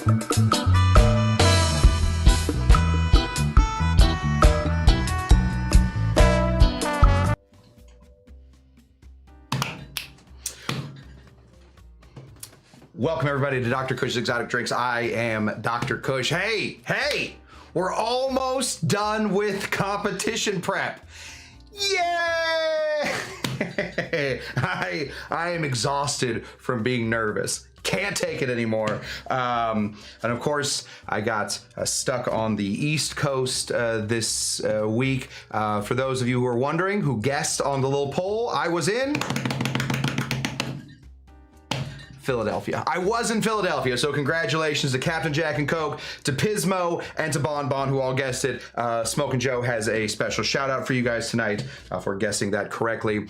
Welcome everybody to Dr. Cush's Exotic Drinks. I am Dr. Cush. Hey, we're almost done with competition prep. Yay! I am exhausted from being nervous. Can't take it anymore. And of course, I got stuck on the East Coast this week. For those of you who are wondering, who guessed on the little poll, I was in Philadelphia. I was in Philadelphia, so congratulations to Captain Jack and Coke, to Pismo, and to Bon Bon, who all guessed it. Smokin' Joe has a special shout out for you guys tonight for guessing that correctly.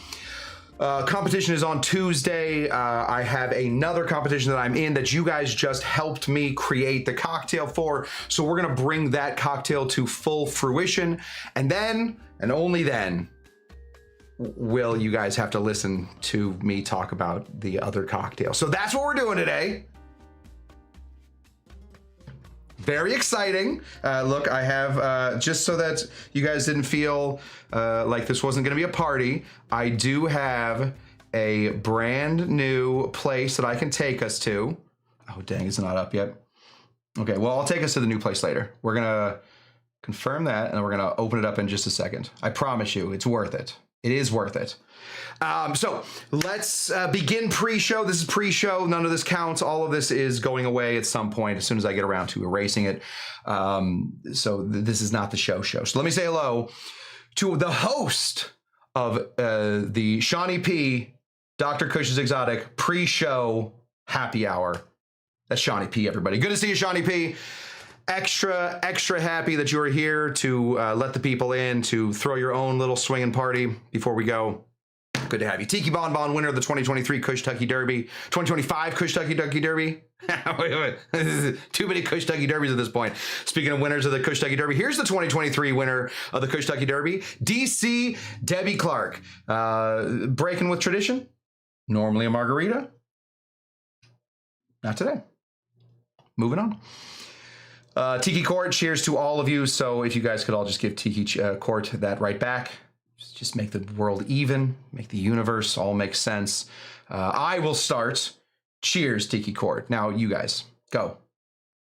Competition is on Tuesday. I have another competition that I'm in that you guys just helped me create the cocktail for, so we're gonna bring that cocktail to full fruition, and then, and only then, will you guys have to listen to me talk about the other cocktail. So that's what we're doing today. Very exciting. Look, I have, just so that you guys didn't feel like this wasn't gonna be a party, I do have a brand new place that I can take us to. Oh dang, it's not up yet. Okay, well, I'll take us to the new place later. We're gonna confirm that and we're gonna open it up in just a second. I promise you, it's worth it. It is worth it. So let's begin pre-show. This is pre-show. None of this counts. All of this is going away at some point as soon as I get around to erasing it. So this is not the show. So let me say hello to the host of the Shawnee P, Dr. Cush's Exotic pre-show happy hour. That's Shawnee P, everybody. Good to see you, Shawnee P. Extra happy that you are here to let the people in, to throw your own little swinging party before we go. Good to have you. Tiki Bon Bon, winner of the 2023 Cush Tucky Derby, 2025 Cush Tucky Derby. wait. Too many Cush Tucky Derbies at this point. Speaking of winners of the Cush Tucky Derby, here's the 2023 winner of the Cush Tucky Derby, DC Debbie Clark. Breaking with tradition, normally a margarita. Not today. Moving on. Tiki Court, cheers to all of you. So if you guys could all just give Tiki Court that right back. Just make the world even, make the universe all make sense. I will start. Cheers, Tiki Court. Now you guys, go.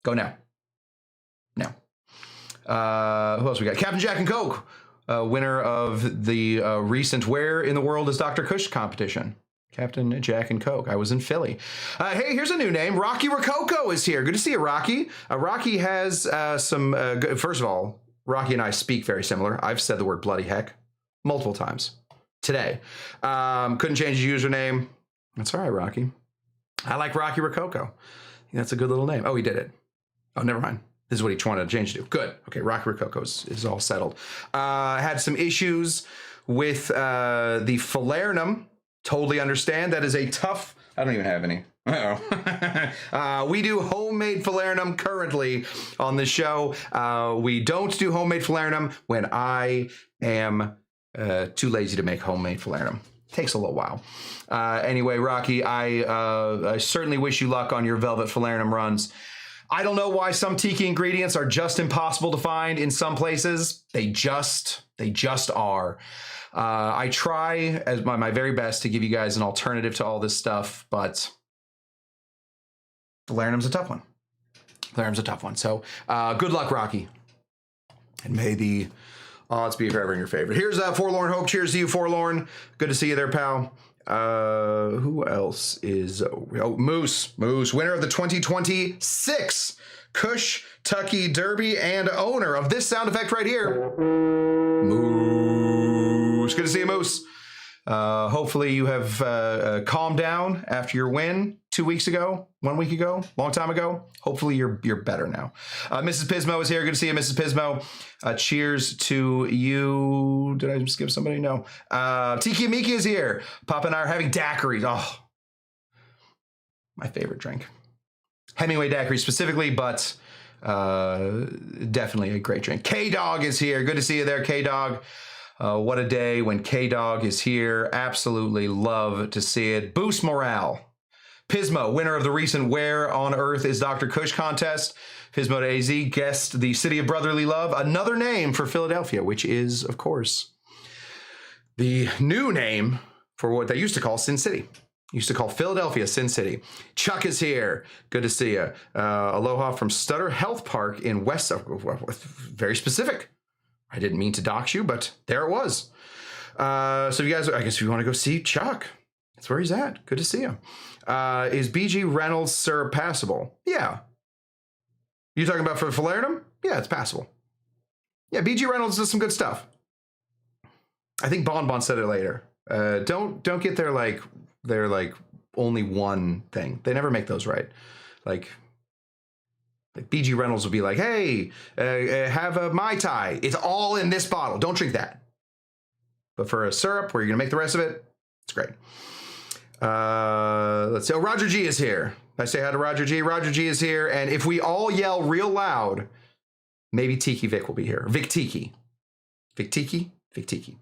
Go now. Now. Who else we got? Captain Jack and Coke, winner of the recent Where in the World is Dr. Cush competition. Captain Jack and Coke. I was in Philly. Hey, here's a new name. Rocky Rococo is here. Good to see you, Rocky. Rocky has some, first of all, Rocky and I speak very similar. I've said the word bloody heck multiple times today. Couldn't change his username. That's all right, Rocky. I like Rocky Rococo. That's a good little name. Oh, he did it. Oh, never mind. This is what he wanted to change to. Good. Okay, Rocky Rococo is all settled. Had some issues with the falernum. Totally understand. That is a tough, I don't even have any. We do homemade falernum currently on the show. We don't do homemade falernum when I am too lazy to make homemade falernum. Takes a little while. Anyway, Rocky, I certainly wish you luck on your velvet falernum runs. I don't know why some tiki ingredients are just impossible to find in some places. They just are. I try as my very best to give you guys an alternative to all this stuff, but falernum's a tough one. Falernum's a tough one. So good luck, Rocky. And may the odds be forever in your favor. Here's Forlorn Hope. Cheers to you, Forlorn. Good to see you there, pal. Who else is... Oh, Moose, winner of the 2026 Cush Tucky Derby and owner of this sound effect right here. Moose. Good to see you, Moose. Hopefully you have calmed down after your win 2 weeks ago, 1 week ago, long time ago. Hopefully you're better now. Mrs. Pismo is here. Good to see you, Mrs. Pismo. Cheers to you. Did I just give somebody? No. Tiki Miki is here. Papa and I are having daiquiris. Oh, my favorite drink. Hemingway daiquiri specifically, but definitely a great drink. K-Dog is here. Good to see you there, K-Dog. What a day when K-Dog is here. Absolutely love to see it. Boost morale. Pismo, winner of the recent Where on Earth is Dr. Cush contest. Pismo to AZ guessed the city of brotherly love, another name for Philadelphia, which is, of course, the new name for what they used to call Sin City. Used to call Philadelphia Sin City. Chuck is here. Good to see you. Aloha from Stutter Health Park in West. Very specific. I didn't mean to dox you, but there it was. So you guys, I guess if you want to go see Chuck, that's where he's at. Good to see you. Is BG Reynolds syrup passable? Yeah. You talking about for falernum? Yeah, it's passable. Yeah, BG Reynolds does some good stuff. I think Bon Bon said it later. Don't get their like only one thing. They never make those right. Like BG Reynolds will be like, hey, have a Mai Tai. It's all in this bottle. Don't drink that. But for a syrup where you're gonna make the rest of it, it's great. Let's see. Oh, Roger G is here. I say hi to Roger G. Roger G is here. And if we all yell real loud, maybe Tiki Vic will be here. Vic Tiki. Vic Tiki? Vic Tiki.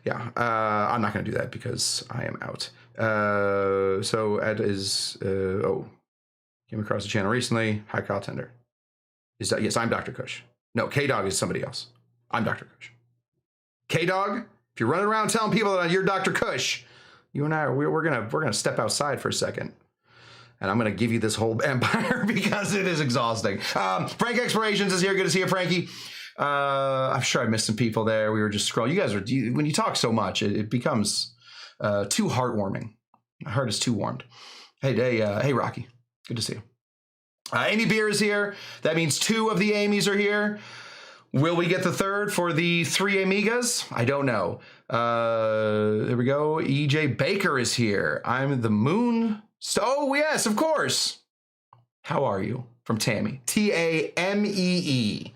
Yeah. I'm not going to do that because I am out. So Ed is, came across the channel recently. Hi, Kyle Tender. Yes, I'm Dr. Cush. No, K-Dog is somebody else. I'm Dr. Cush. K-Dog, if you're running around telling people that you're Dr. Cush, you and I, we're gonna step outside for a second. And I'm going to give you this whole empire because it is exhausting. Frank Explorations is here. Good to see you, Frankie. I'm sure I missed some people there. We were just scrolling. You guys are, when you talk so much, it becomes too heartwarming. My heart is too warmed. Hey, Rocky. Good to see you. Amy Beer is here. That means 2 of the Amy's are here. Will we get the 3rd for the 3 Amigas? I don't know. There we go. EJ Baker is here. I'm the Moon. Oh, yes, of course. How are you? From Tammy. Tamee.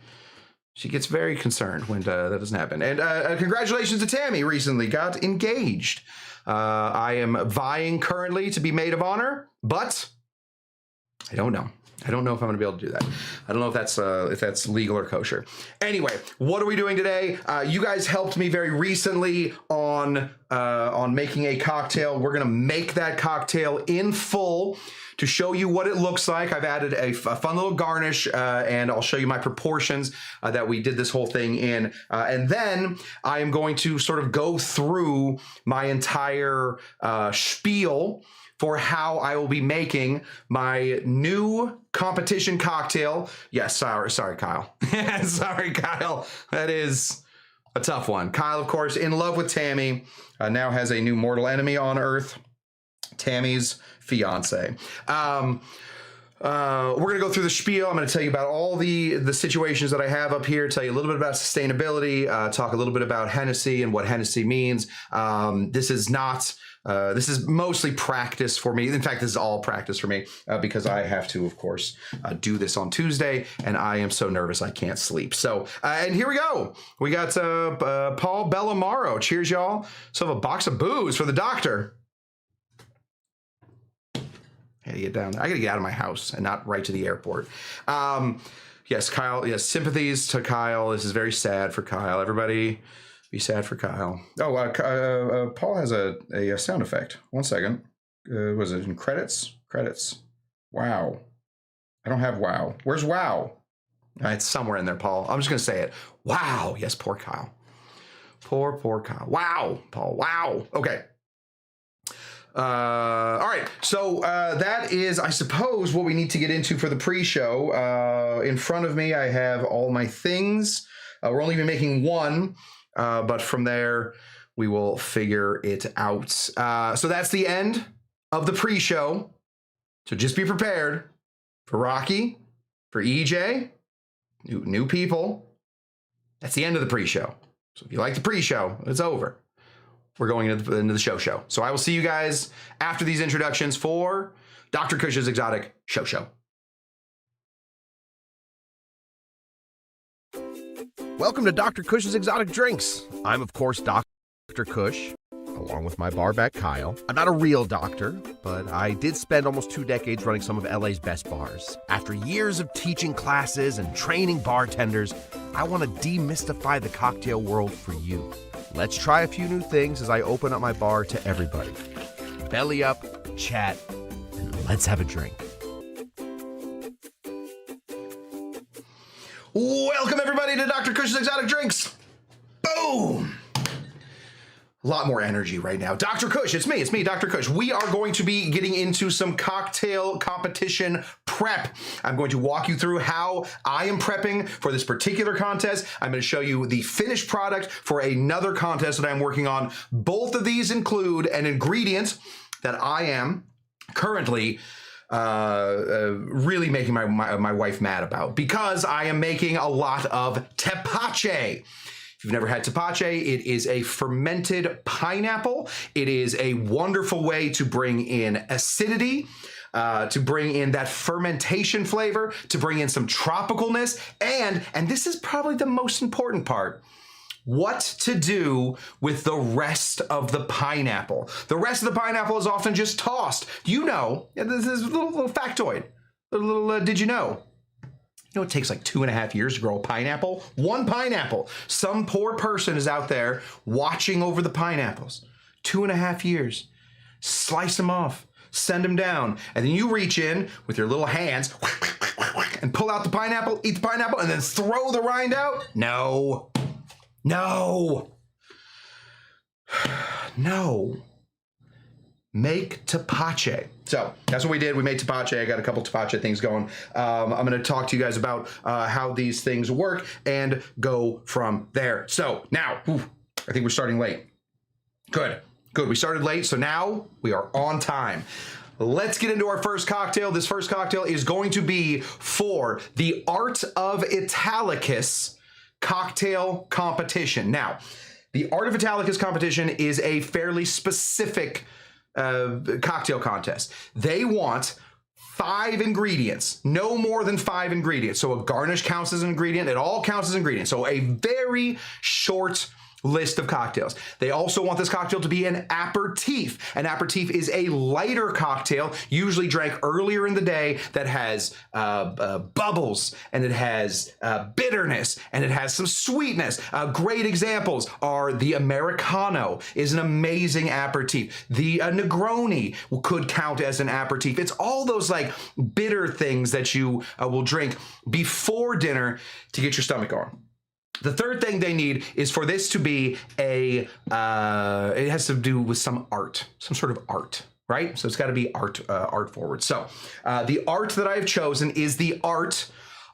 She gets very concerned when that doesn't happen. And congratulations to Tammy, recently got engaged. I am vying currently to be maid of honor, but I don't know. I don't know if I'm going to be able to do that. I don't know if that's legal or kosher. Anyway, what are we doing today? You guys helped me very recently on making a cocktail. We're going to make that cocktail in full to show you what it looks like. I've added a fun little garnish, and I'll show you my proportions that we did this whole thing in. And then I am going to sort of go through my entire spiel for how I will be making my new competition cocktail. Yes, sorry, Kyle. Sorry, Kyle. That is a tough one. Kyle, of course, in love with Tammy, now has a new mortal enemy on Earth, Tammy's fiance. We're gonna go through the spiel. I'm gonna tell you about all the situations that I have up here, tell you a little bit about sustainability, talk a little bit about Hennessy and what Hennessy means. This is mostly practice for me. In fact, this is all practice for me because I have to, of course, do this on Tuesday, and I am so nervous I can't sleep. So, and here we go. We got Paul Bellamaro. Cheers, y'all. So I have a box of booze for the doctor. I gotta get down there. I gotta get out of my house and not right to the airport. Yes, Kyle. Yes, sympathies to Kyle. This is very sad for Kyle. Everybody be sad for Kyle. Oh, Paul has a sound effect. 1 second. Was it in credits? Credits. Wow. I don't have wow. Where's wow? It's somewhere in there, Paul. I'm just gonna say it. Wow. Yes, poor Kyle. Poor Kyle. Wow, Paul. Wow. Okay. All right, so that is, I suppose, what we need to get into for the pre-show. In front of me, I have all my things. We're only even making one, but from there, we will figure it out. So that's the end of the pre-show. So just be prepared for Rocky, for EJ, new people. That's the end of the pre-show. So if you like the pre-show, it's over. We're going into the show. So I will see you guys after these introductions for Dr. Cush's Exotic Show. Welcome to Dr. Cush's Exotic Drinks. I'm, of course, Dr. Cush, along with my barback Kyle. I'm not a real doctor, but I did spend almost 2 decades running some of LA's best bars. After years of teaching classes and training bartenders, I want to demystify the cocktail world for you. Let's try a few new things as I open up my bar to everybody. Belly up, chat, and Let's have a drink. Welcome everybody to Dr. Cush's Exotic Drinks. Boom. A lot more energy right now. Dr. Cush, it's me, Dr. Cush. We are going to be getting into some cocktail competition prep. I'm going to walk you through how I am prepping for this particular contest. I'm going to show you the finished product for another contest that I'm working on. Both of these include an ingredient that I am currently really making my wife mad about, because I am making a lot of tepache. If you've never had tepache, it is a fermented pineapple. It is a wonderful way to bring in acidity, to bring in that fermentation flavor, to bring in some tropicalness, and this is probably the most important part, what to do with the rest of the pineapple. The rest of the pineapple is often just tossed. You know, this is a little factoid, did you know? You know, it takes like 2.5 years to grow a pineapple. One pineapple. Some poor person is out there watching over the pineapples. 2.5 years. Slice them off. Send them down. And then you reach in with your little hands and pull out the pineapple, eat the pineapple, and then throw the rind out? No. No. No. Make tepache. So that's what we did. We made tepache. I got a couple tepache things going. I'm going to talk to you guys about how these things work and go from there. So now, I think we're starting late. Good. We started late, so now we are on time. Let's get into our first cocktail. This first cocktail is going to be for the Art of Italicus cocktail competition. Now, the Art of Italicus competition is a fairly specific cocktail contest. They want 5 ingredients, no more than 5 ingredients. So a garnish counts as an ingredient. It all counts as ingredients. So a very short list of cocktails. They also want this cocktail to be an aperitif. An aperitif is a lighter cocktail, usually drank earlier in the day, that has bubbles, and it has bitterness, and it has some sweetness. Great examples are the Americano is an amazing aperitif. The Negroni could count as an aperitif. It's all those like bitter things that you will drink before dinner to get your stomach going. The third thing they need is for this to be it has to do with some art, some sort of art, right? So it's got to be art forward. So the art that I've chosen is the art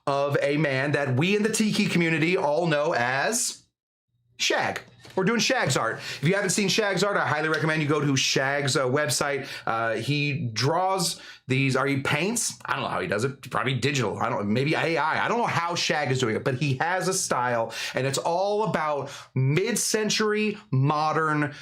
of a man that we in the Tiki community all know as Shag. We're doing Shag's art. If you haven't seen Shag's art, I highly recommend you go to Shag's website. He draws these, or he paints. I don't know how he does it. Probably digital. I don't know, maybe AI. I don't know how Shag is doing it, but he has a style, and it's all about mid-century modern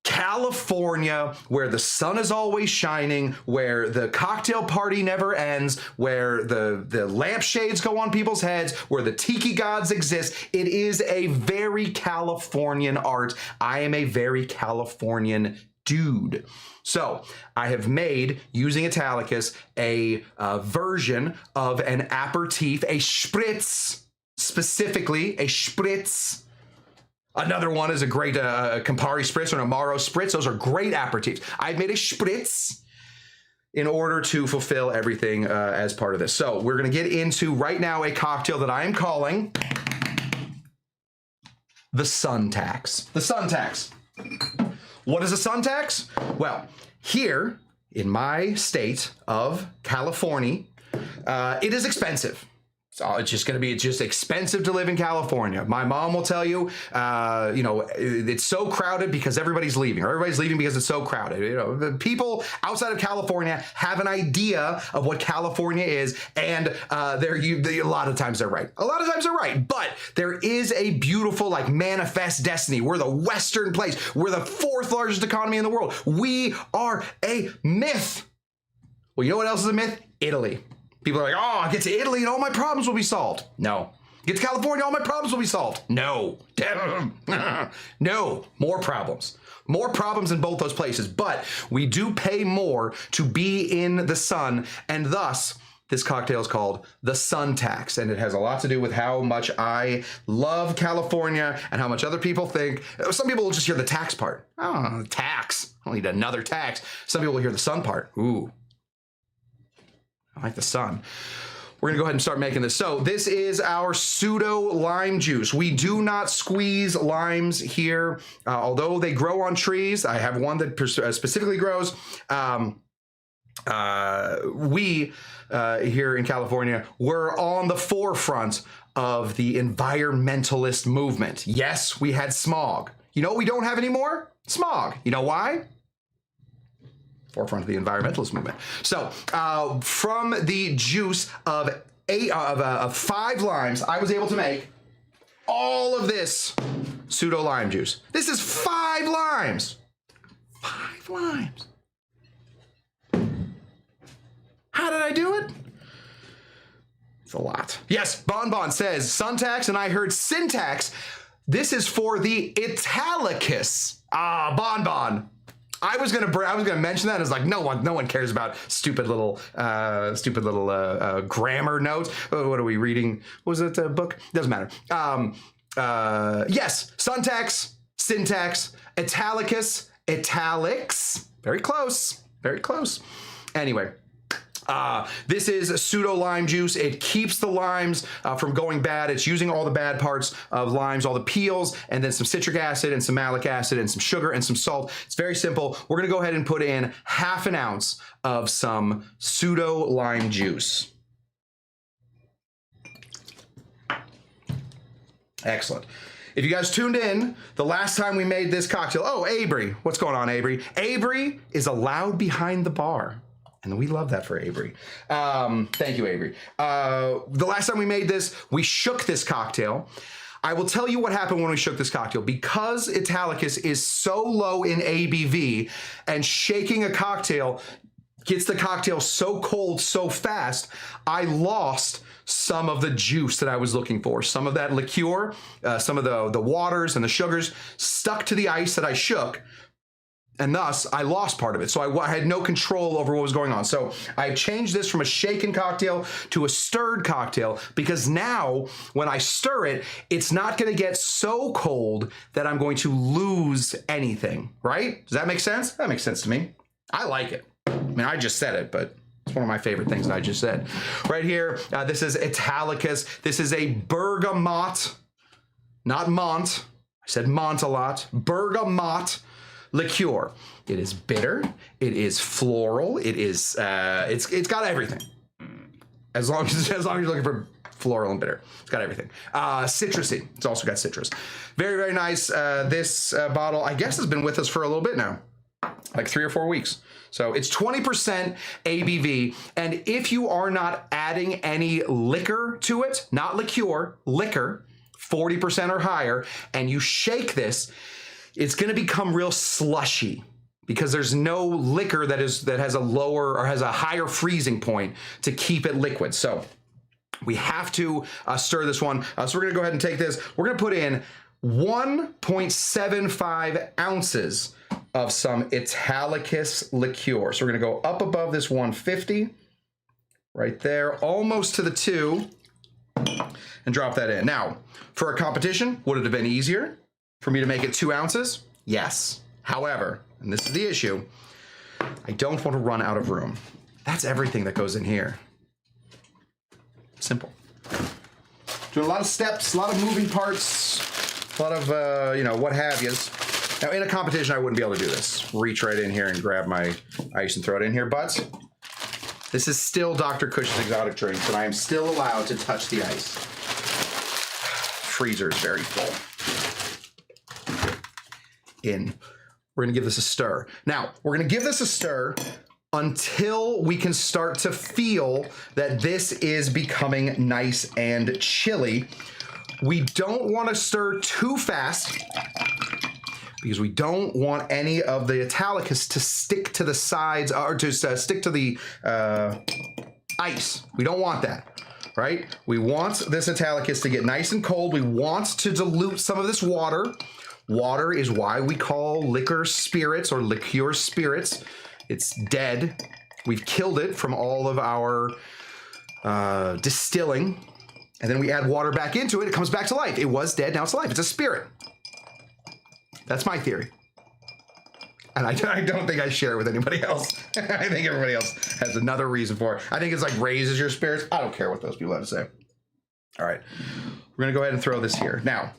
California, where the sun is always shining, where the cocktail party never ends, where the lampshades go on people's heads, where the tiki gods exist. It is a very Californian art. I am a very Californian dude. So I have made, using Italicus, a version of an aperitif, a spritz, specifically a spritz. Another one is a great Campari Spritz or an Amaro Spritz. Those are great aperitifs. I've made a Spritz in order to fulfill everything as part of this. So we're going to get into right now a cocktail that I am calling the Sun Tax. The Sun Tax. What is a Sun Tax? Well, here in my state of California, it is expensive. So it's just expensive to live in California. My mom will tell you, you know, it's so crowded because everybody's leaving, or everybody's leaving because it's so crowded. You know, the people outside of California have an idea of what California is, and a lot of times they're right. A lot of times they're right, but there is a beautiful, like, manifest destiny. We're the Western place. We're the 4th largest economy in the world. We are a myth. Well, you know what else is a myth? Italy. People are like, oh, I get to Italy and all my problems will be solved. No. Get to California, all my problems will be solved. No. No. More problems. More problems in both those places. But we do pay more to be in the sun, and thus this cocktail is called the Sun Tax, and it has a lot to do with how much I love California and how much other people think. Some people will just hear the tax part. Oh, tax. I don't need another tax. Some people will hear the sun part. Ooh. I like the sun. We're gonna go ahead and start making this. So this is our pseudo lime juice. We do not squeeze limes here, although they grow on trees. I have one that specifically grows. We here in California, we're on the forefront of the environmentalist movement. Yes, we had smog. You know what we don't have anymore? Smog. You know why? Forefront of the environmentalist movement. So from the juice of 5 limes, I was able to make all of this pseudo lime juice. This is 5 limes. 5 limes. How did I do it? It's a lot. Yes, Bonbon says syntax, and I heard syntax. This is for the Italicus. Bonbon. I was gonna mention that. And it's like no one cares about stupid little grammar notes. What are we reading? What was it? A book? Doesn't matter. Yes, syntax, Italicus, italics. Very close. Very close. Anyway. This is a pseudo lime juice. It keeps the limes from going bad. It's using all the bad parts of limes, all the peels, and then some citric acid and some malic acid and some sugar and some salt. It's very simple. We're gonna go ahead and put in 1/2 ounce of some pseudo lime juice. Excellent. If you guys tuned in the last time we made this cocktail, Avery, what's going on, Avery? Avery is allowed behind the bar. And we love that for Avery. Thank you, Avery. The last time we made this, we shook this cocktail. I will tell you what happened when we shook this cocktail. Because Italicus is so low in ABV, and shaking a cocktail gets the cocktail so cold so fast, I lost some of the juice that I was looking for. Some of that liqueur, some of the waters and the sugars stuck to the ice that I shook. And thus, I lost part of it. So I had no control over what was going on. So I changed this from a shaken cocktail to a stirred cocktail, because now when I stir it, it's not going to get so cold that I'm going to lose anything, right? Does that make sense? That makes sense to me. I like it. I mean, I just said it, but it's one of my favorite things that I just said. Right here, this is Italicus. This is a bergamot, not Mont. I said Mont a lot. Bergamot liqueur. It is bitter. It is floral. It is. It's got everything. As long as you're looking for floral and bitter, it's got everything. Citrusy. It's also got citrus. Very, very nice. This bottle, I guess, has been with us for a little bit now, like 3 or 4 weeks. So it's 20% ABV, and if you are not adding any liquor to it, not liqueur, liquor, 40% or higher, and you shake this, it's going to become real slushy, because there's no liquor that has a lower or has a higher freezing point to keep it liquid. So we have to stir this one. So we're going to go ahead and take this. We're going to put in 1.75 ounces of some Italicus liqueur. So we're going to go up above this 150, right there, almost to the 2, and drop that in. Now, for a competition, would it have been easier for me to make it 2 ounces? Yes. However, and this is the issue, I don't want to run out of room. That's everything that goes in here. Simple. Doing a lot of steps, a lot of moving parts, a lot of, what have yous. Now, in a competition, I wouldn't be able to do this. Reach right in here and grab my ice and throw it in here, but this is still Dr. Cush's exotic drinks, and I am still allowed to touch the ice. Freezer is very full. We're gonna give this a stir. Now, we're gonna give this a stir until we can start to feel that this is becoming nice and chilly. We don't want to stir too fast, because we don't want any of the Italicus to stick to the sides or to stick to the ice. We don't want that, right? We want this Italicus to get nice and cold. We want to dilute some of this water. Water is why we call liquor spirits or liqueur spirits. It's dead. We've killed it from all of our distilling. And then we add water back into it. It comes back to life. It was dead, now it's alive. It's a spirit. That's my theory. And I don't think I share it with anybody else. I think everybody else has another reason for it. I think it's like raises your spirits. I don't care what those people have to say. All right, we're gonna go ahead and throw this here. Now,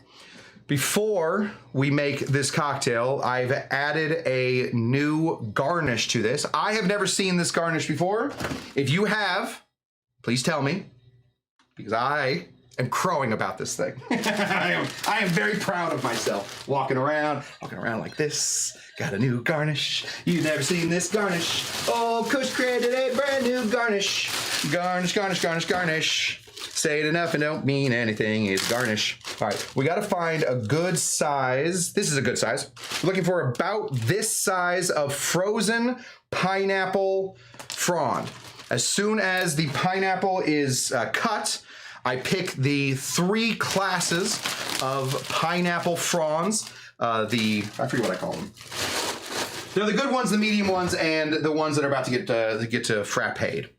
before we make this cocktail, I've added a new garnish to this. I have never seen this garnish before. If you have, please tell me, because I am crowing about this thing. I am very proud of myself. Walking around like this. Got a new garnish. You've never seen this garnish. Oh, Cush created a brand new garnish. Garnish, garnish, garnish, garnish. Say it enough and don't mean anything. It's garnish. All right, we got to find a good size. This is a good size. We're looking for about this size of frozen pineapple frond. As soon as the pineapple is cut, I pick the 3 classes of pineapple fronds. I forget what I call them. They're the good ones, the medium ones, and the ones that are about to get to frappéed.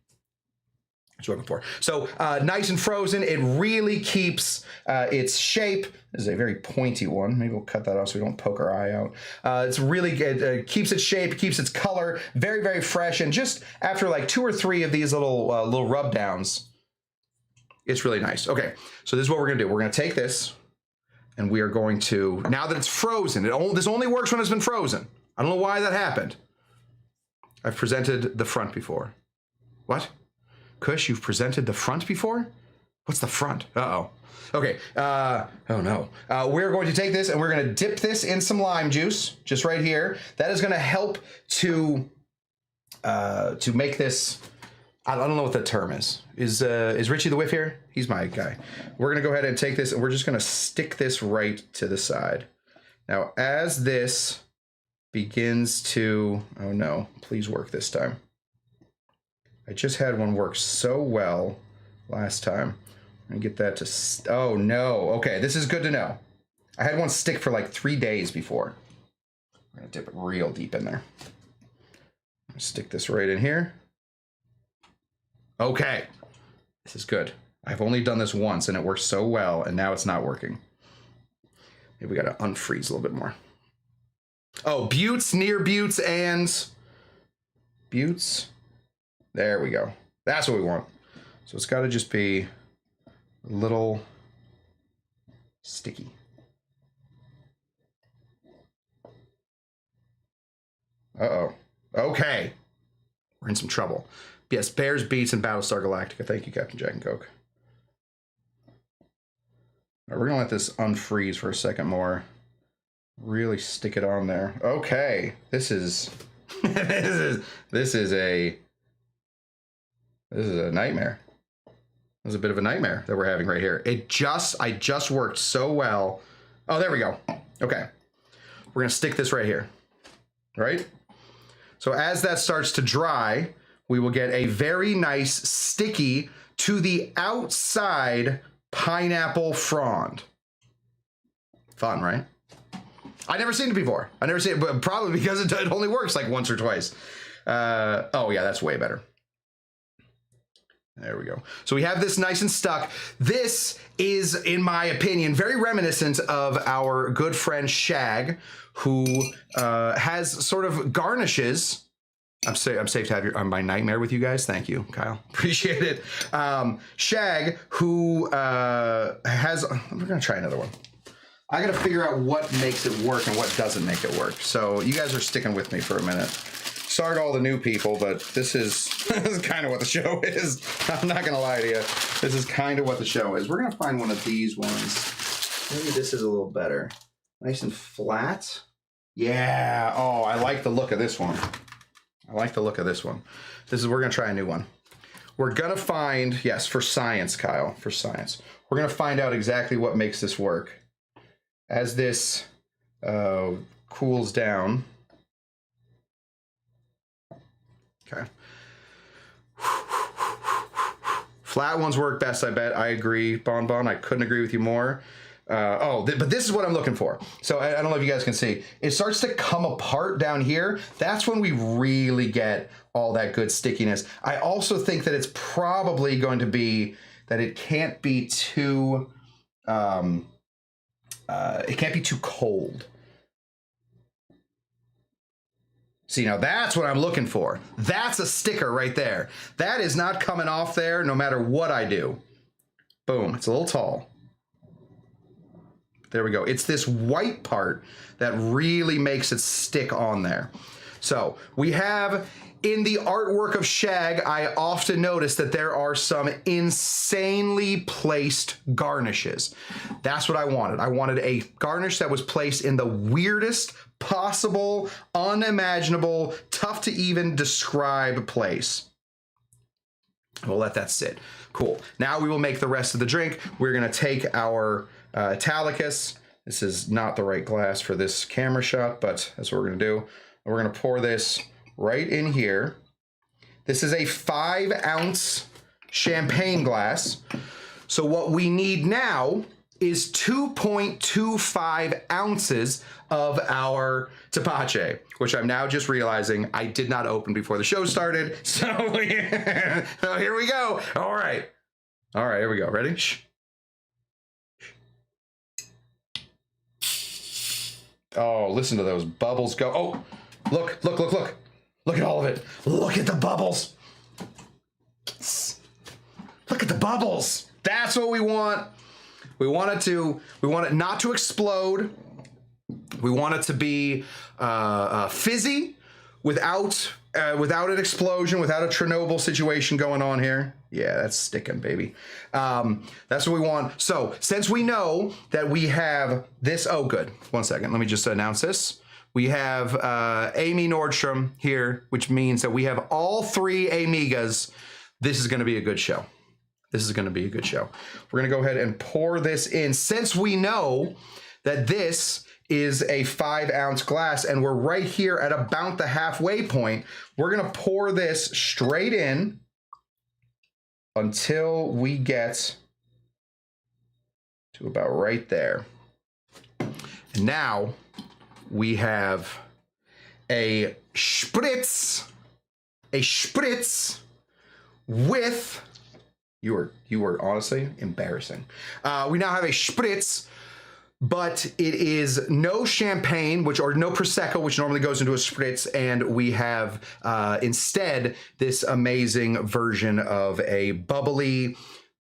That's what I'm looking for. So nice and frozen. It really keeps its shape. This is a very pointy one. Maybe we'll cut that off so we don't poke our eye out. It's really good. It keeps its shape, keeps its color. Very, very fresh. And just after like 2 or 3 of these little rub downs, it's really nice. Okay, so this is what we're gonna do. We're gonna take this and we are going to, now that it's frozen, this only works when it's been frozen. I don't know why that happened. I've presented the front before. What? Cush, you've presented the front before? What's the front? Uh-oh. Okay, oh no. We're going to take this and we're gonna dip this in some lime juice, just right here. That is gonna help to make this, I don't know what the term is. Is Richie the Whiff here? He's my guy. We're gonna go ahead and take this and we're just gonna stick this right to the side. Now, as this begins to, oh no, please work this time. I just had one work so well last time. I'm gonna get that to, oh no, okay, this is good to know. I had one stick for like 3 days before. I'm gonna dip it real deep in there. I'm gonna stick this right in here. Okay, this is good. I've only done this once and it worked so well and now it's not working. Maybe we gotta unfreeze a little bit more. Oh, buttes, near buttes, and buttes. There we go. That's what we want. So it's got to just be a little sticky. Uh-oh. Okay. We're in some trouble. Yes, Bears, Beats, and Battlestar Galactica. Thank you, Captain Jack and Coke. All right, we're going to let this unfreeze for a second more. Really stick it on there. Okay. This is this is a nightmare. This is a bit of a nightmare that we're having right here. I just worked so well. Oh, there we go. Okay. We're going to stick this right here. Right? So as that starts to dry, we will get a very nice sticky to the outside pineapple frond. Fun, right? I've never seen it before. I've never seen it, but probably because it only works like once or twice. Oh yeah, that's way better. There we go. So we have this nice and stuck. This is, in my opinion, very reminiscent of our good friend Shag, who has sort of garnishes. I'm safe to have my nightmare with you guys. Thank you, Kyle. Appreciate it. Shag, who has, we're gonna try another one. I gotta figure out what makes it work and what doesn't make it work. So you guys are sticking with me for a minute. Sorry to all the new people, but this is kind of what the show is. I'm not gonna lie to you. This is kind of what the show is. We're gonna find one of these ones. Maybe this is a little better. Nice and flat. Yeah, oh, I like the look of this one. I like the look of this one. We're gonna try a new one. We're gonna find, yes, for science, Kyle, for science. We're gonna find out exactly what makes this work. As this cools down. Okay. Flat ones work best, I bet. I agree, Bon. I couldn't agree with you more. But this is what I'm looking for. So I don't know if you guys can see. It starts to come apart down here. That's when we really get all that good stickiness. I also think that it's probably going to be that it can't be too cold. See, now that's what I'm looking for. That's a sticker right there. That is not coming off there no matter what I do. Boom, it's a little tall. There we go. It's this white part that really makes it stick on there. So we have in the artwork of Shag, I often notice that there are some insanely placed garnishes. That's what I wanted. I wanted a garnish that was placed in the weirdest possible, unimaginable, tough to even describe place. We'll let that sit. Cool. Now we will make the rest of the drink. We're going to take our Italicus. This is not the right glass for this camera shot, but that's what we're going to do. We're going to pour this right in here. This is a 5-ounce champagne glass. So what we need now is 2.25 ounces of our tepache, which I'm now just realizing I did not open before the show started. So here we go. All right. All right, here we go. Ready? Shh. Oh, listen to those bubbles go. Oh, look, look, look, look. Look at all of it. Look at the bubbles. Look at the bubbles. That's what we want. We want it not to explode. We want it to be fizzy without an explosion, without a Chernobyl situation going on here. Yeah, that's sticking, baby. That's what we want. So since we know that we have this, oh, good. 1 second. Let me just announce this. We have Amy Nordstrom here, which means that we have all 3 Amigas. This is going to be a good show. This is going to be a good show. We're going to go ahead and pour this in. Since we know that this is a 5-ounce glass and we're right here at about the halfway point, we're going to pour this straight in until we get to about right there. And now we have a spritz with, you were honestly embarrassing. We now have a spritz, but it is no champagne, or no Prosecco, which normally goes into a spritz, and we have instead this amazing version of a bubbly,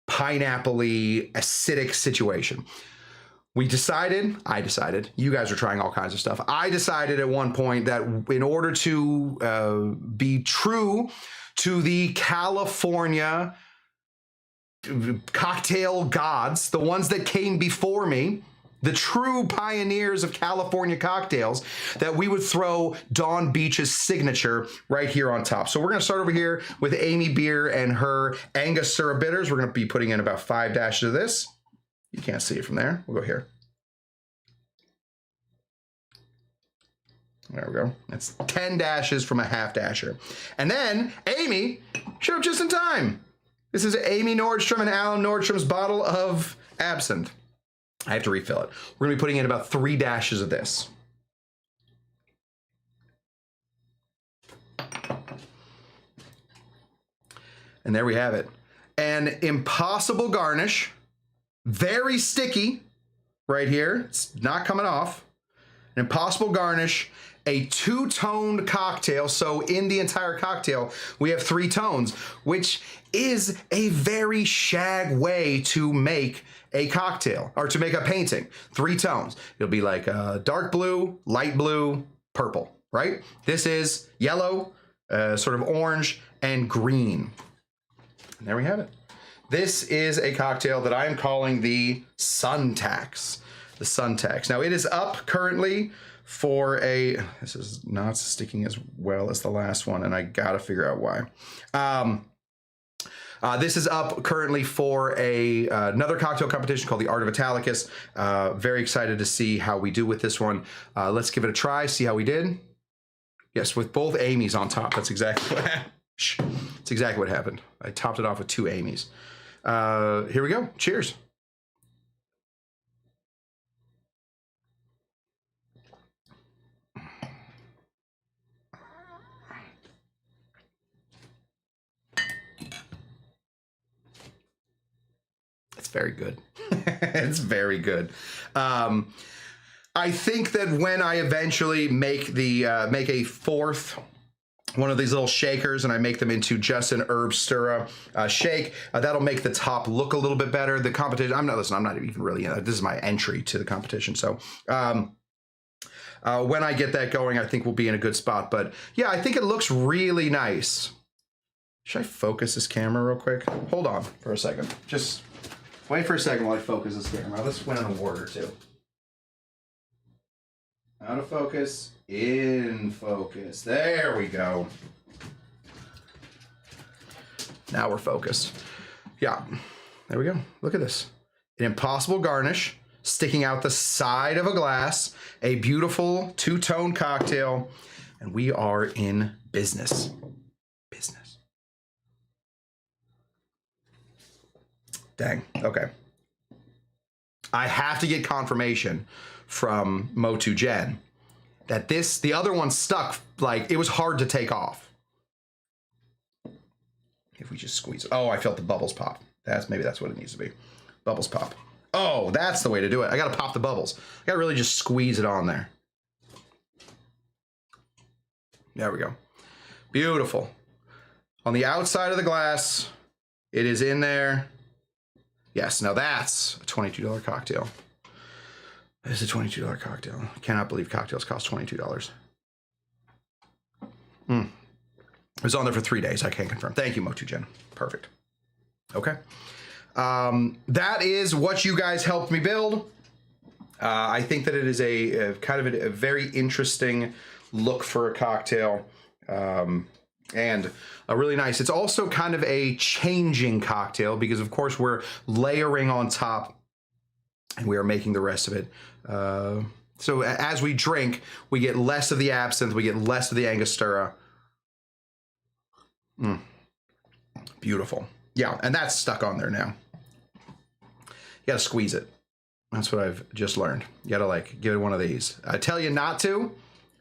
pineapple-y, acidic situation. I decided, you guys are trying all kinds of stuff. I decided at one point that in order to be true to the California cocktail gods, the ones that came before me, the true pioneers of California cocktails, that we would throw Dawn Beach's signature right here on top. So we're going to start over here with Amy Beer and her Angostura bitters. We're going to be putting in about 5 dashes of this. You can't see it from there. We'll go here. There we go. That's 10 dashes from a half dasher. And then Amy showed up just in time. This is Amy Nordstrom and Alan Nordstrom's bottle of absinthe. I have to refill it. We're going to be putting in about 3 dashes of this. And there we have it. An impossible garnish. Very sticky right here. It's not coming off. An impossible garnish. A 2-toned cocktail. So in the entire cocktail, we have 3 tones, which is a very Shag way to make a cocktail, or to make a painting. 3 tones. It'll be like dark blue, light blue, purple, right? This is yellow, sort of orange, and green. And there we have it. This is a cocktail that I am calling the Suntax. The Suntax. Now it is up currently for a, this is not sticking as well as the last one, and I gotta figure out why. This is up currently for another cocktail competition called the Art of Italicus. Very excited to see how we do with this one. Let's give it a try, see how we did. Yes, with both Amy's on top. That's exactly what happened. That's exactly what happened. I topped it off with 2 Amy's. Here we go. Cheers. It's very good. It's very good. I think that when I eventually make the make a fourth one of these little shakers and I make them into just an herb stirrer shake, that'll make the top look a little bit better. The competition, I'm not even really, this is my entry to the competition. So when I get that going, I think we'll be in a good spot. But yeah, I think it looks really nice. Should I focus this camera real quick? Hold on for a second. Just wait for a second while I focus this camera. Let's win an award or two. Out of focus, in focus. There we go. Now we're focused. Yeah, there we go. Look at this. An impossible garnish sticking out the side of a glass, a beautiful two-tone cocktail, and we are in business. Business. Dang, okay. I have to get confirmation from Motu Jen that the other one stuck, like it was hard to take off. If we just squeeze it. Oh, I felt the bubbles pop. Maybe that's what it needs to be. Bubbles pop. Oh, that's the way to do it. I gotta pop the bubbles. I gotta really just squeeze it on there. There we go. Beautiful. On the outside of the glass, it is in there. Yes, now that's a $22 cocktail. This is a $22 cocktail. I cannot believe cocktails cost $22. It was on there for 3 days. I can't confirm. Thank you, Motu Jen. Perfect. Okay. That is what you guys helped me build. I think that it is a kind of a very interesting look for a cocktail. And a really nice. It's also kind of a changing cocktail because, of course, we're layering on top and we are making the rest of it. So as we drink, we get less of the absinthe, we get less of the Angostura. Beautiful. Yeah, and that's stuck on there now. You gotta squeeze it. That's what I've just learned. You gotta like give it one of these. I tell you not to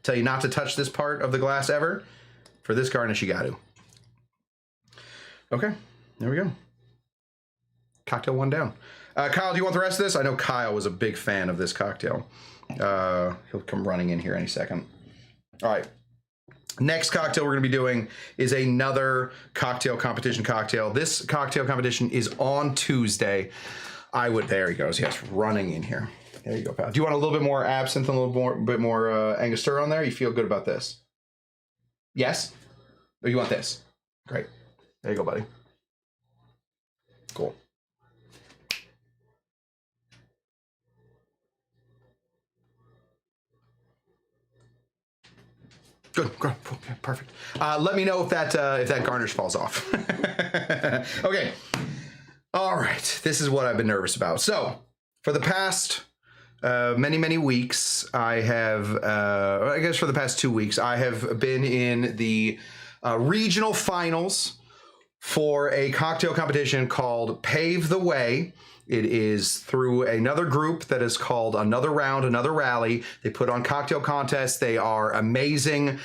touch this part of the glass ever. For this garnish, you got to. Okay, there we go. Cocktail one down. Kyle, do you want the rest of this? I know Kyle was a big fan of this cocktail. He'll come running in here any second. All right. Next cocktail we're going to be doing is another cocktail competition cocktail. This cocktail competition is on Tuesday. There he goes. Yes, running in here. There you go, pal. Do you want a little bit more absinthe and a little bit more Angostura on there? You feel good about this? Yes? Or you want this? Great. There you go, buddy. Cool. Good. Okay, perfect. Let me know if that garnish falls off. Okay. All right. This is what I've been nervous about. So, for the past many weeks, I guess for the past 2 weeks, I have been in the regional finals for a cocktail competition called Pave the Way. It is through another group that is called Another Round, Another Rally. They put on cocktail contests. They are amazing